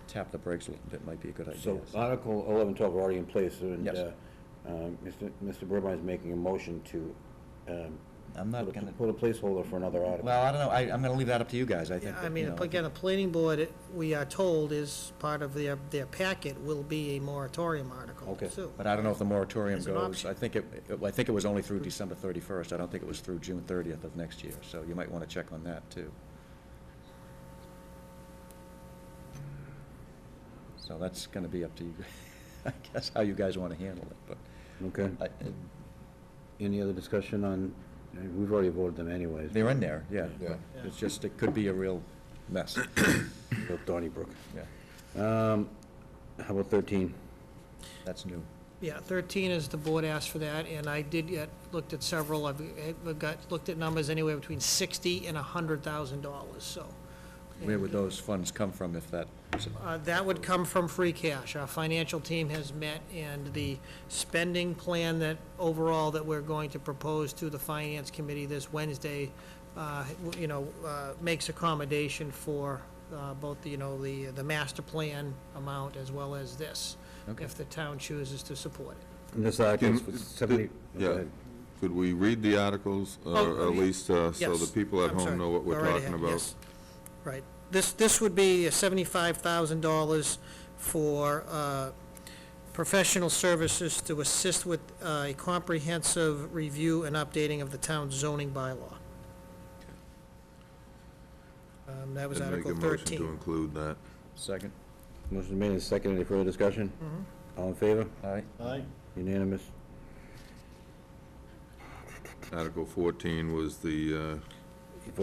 tap the brakes a little bit might be a good idea. so Article 11, 12 are already in place, and Yes. Mr. Burbine is making a motion to I'm not gonna, put a placeholder for another article. well, I don't know, I'm gonna leave that up to you guys, I yeah, think. I that, mean, you know, again, the planning board, we are told, is part of their packet, will be a moratorium article, Okay. too. But I don't know if the moratorium As an goes, option. I think it was only through December 31st. I don't think it was through June 30th of next year, so you might want to check on that, too. So that's going to be up to you, I guess, how you guys want to handle it, but Okay. Any other discussion on, we've already voted them anyways. they're in there, yeah. Yeah. It's just, it could be a real mess, Donnybrook. yeah. How about 13? That's new. Yeah, 13 is the board asked for that, and I did looked at several, I've looked at numbers anywhere between $60,000 and $100,000, so. Where would those funds come from if that, That would come from free cash. Our financial team has met, and the spending plan that, overall, that we're going to propose to the Finance Committee this Wednesday, makes accommodation for both, the master plan amount as well as this, Okay. if the town chooses to support it. And this article is Can- for 70, go Yeah. ahead. Could we read the articles, or Oh, at least so yes. the people at I'm home sorry. know what we're Go right talking ahead, about? yes. Right. This would be $75,000 for professional services to assist with a comprehensive review and updating of the town's zoning bylaw. That was I'd make Article a motion 13. to include that. second? Motion made and seconded. Any further discussion? All in favor? All right, Aye. Unanimous? Article 14 was the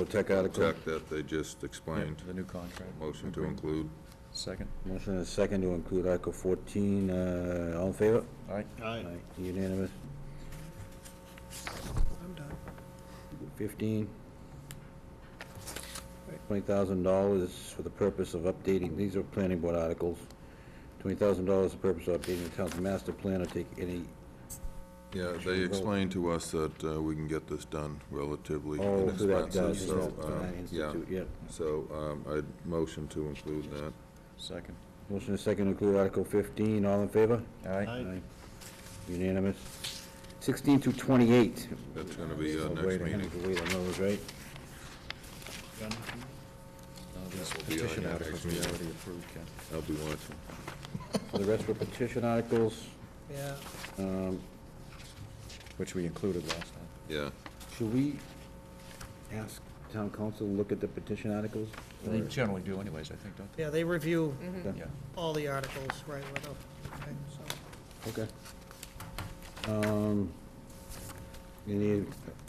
Tech article. tech that they just explained. the new contract. Motion to include. Second, Motion and second to include Article 14. All in favor? all right. Aye. Unanimous. I'm done. 15. $20,000 for the purpose of updating, these are planning board articles. $20,000 for the purpose of updating the town's master plan or take any Yeah, they explained to us that we can get this done relatively Oh, through that, inexpensive, so, through that institute, yeah. So, I'd motion to include that. Second. Motion is second to include Article 15, all in favor? Aye. Unanimous. 16 to 28. That's gonna be, We'll next wait, meeting. we'll wait on those, right? This will be our Petition next articles we meeting. already approved, Ken. I'll be watching. The rest were petition articles. Yeah. Which we included last time. Yeah. Should we ask town council to look at the petition articles? They generally do anyways, I think, don't Yeah, they review they? Yeah. all the articles, right, with the, okay, so. Okay.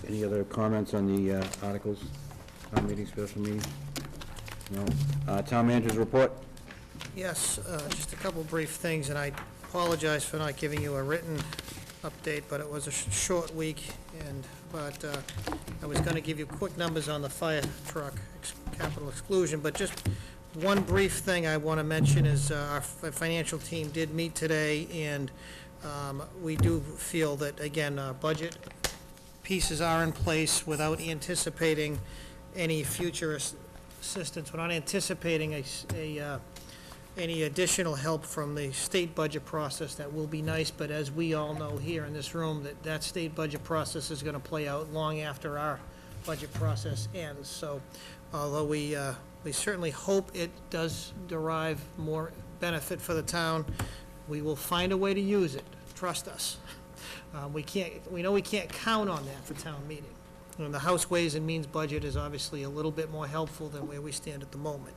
Any other comments on the articles? Town meeting, special meeting? No. Town manager's report? Yes, just a couple brief things, and I apologize for not giving you a written update, but it was a short week, but I was gonna give you quick numbers on the fire truck capital exclusion, but just one brief thing I wanna mention is our financial team did meet today, and we do feel that, again, budget pieces are in place without anticipating any future assistance. We're not anticipating any additional help from the state budget process. That will be nice, but as we all know here in this room, that state budget process is gonna play out long after our budget process ends. So although we certainly hope it does derive more benefit for the town, we will find a way to use it, trust us. We know we can't count on that for town meeting. And the House Ways and Means budget is obviously a little bit more helpful than where we stand at the moment.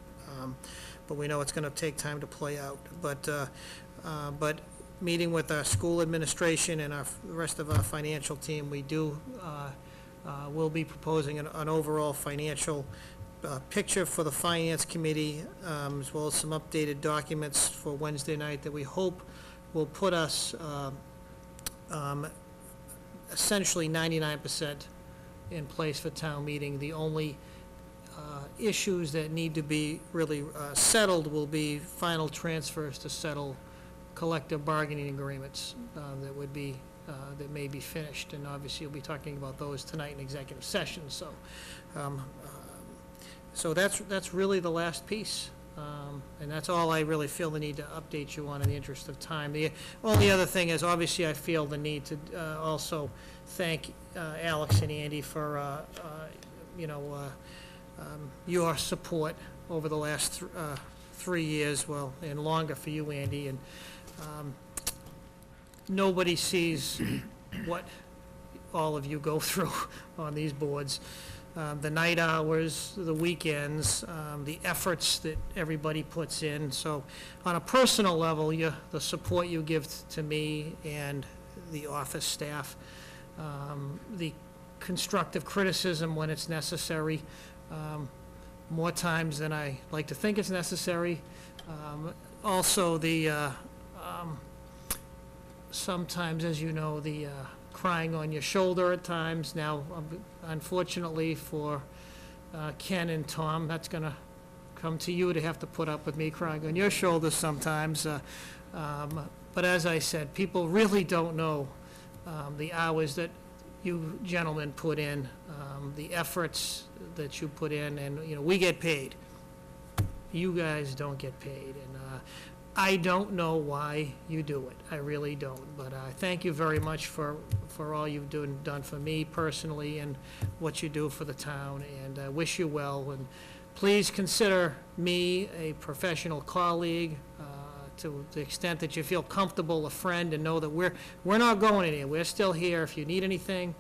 But we know it's gonna take time to play out. But meeting with our school administration and the rest of our financial team, we will be proposing an overall financial picture for the Finance Committee, as well as some updated documents for Wednesday night that we hope will put us essentially 99% in place for town meeting. The only issues that need to be really settled will be final transfers to settle collective bargaining agreements that may be finished, and obviously you'll be talking about those tonight in executive session, so that's really the last piece. And that's all I really feel the need to update you on in the interest of time. The only other thing is, obviously, I feel the need to also thank Alex and Andy for, your support over the last 3 years, well, and longer for you, Andy. And nobody sees what all of you go through on these boards. The night hours, the weekends, the efforts that everybody puts in. So on a personal level, the support you give to me and the office staff, the constructive criticism when it's necessary, more times than I like to think it's necessary. Also, sometimes, as you know, the crying on your shoulder at times. Now, unfortunately for Ken and Tom, that's going to come to you to have to put up with me crying on your shoulder sometimes. But as I said, people really don't know the hours that you gentlemen put in, the efforts that you put in, and, we get paid. You guys don't get paid, and I don't know why you do it. I really don't. But I thank you very much for all you've done for me personally and what you do for the town, and I wish you well. And please consider me a professional colleague, to the extent that you feel comfortable, a friend, and know that we're not going anywhere. We're still here if you need anything.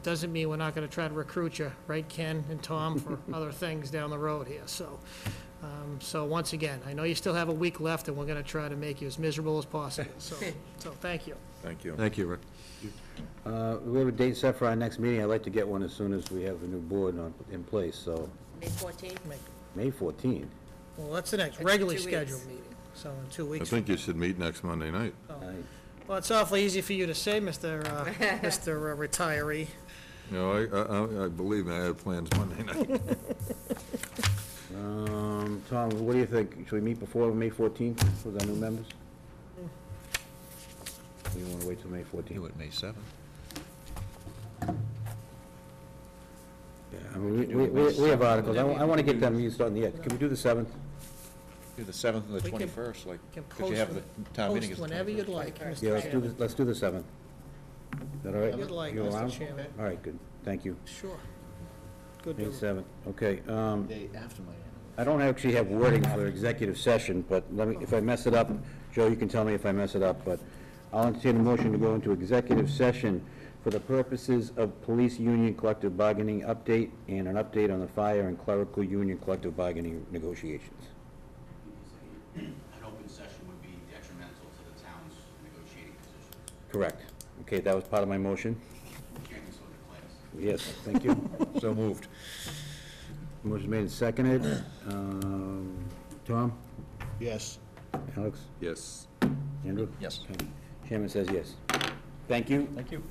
Doesn't mean we're not going to try to recruit you, right, Ken and Tom, for other things down the road here. So once again, I know you still have a week left, and we're going to try to make you as miserable as possible. So thank you. Thank you. Thank you, Rick. We have a date set for our next meeting. I'd like to get one as soon as we have the new board in place, so May 14th? May 14th. Well, that's the next That's regularly 2 weeks. scheduled meeting, so in 2 I weeks. think you should meet next Monday night. Well, it's awfully easy for you to say, Mr. Retiree. I believe me, I have plans Monday night. Tom, what do you think? Should we meet before May 14th with our new members? You want to wait till May 14th? Do it May 7th. Yeah, I mean, we have articles. I want to get them used on the, can we do the 7th? Do the 7th and the We can- 21st, like, Can because you have the town meeting post is the whenever you'd 21st. like, Yeah, Mr. Chairman. let's do the 7th. Is that all right? You'd like, You Mr. around? Chairman. All right, good, thank you. Sure. Good May to 7th, okay. Day after my I don't actually have wording for executive session, but let me, if I mess it up, Joe, you can tell me if I mess it up, but I'll entertain a motion to go into executive session for the purposes of police union collective bargaining update and an update on the fire and clerical union collective bargaining negotiations. An open session would be detrimental to the town's negotiating position. Correct. Okay, that was part of my motion? Chairman so declares. Yes, thank you. So moved. Motion made and seconded. Tom? Yes. Alex? Yes. Andrew? Yes. Okay. Chairman says yes. Thank you. Thank you.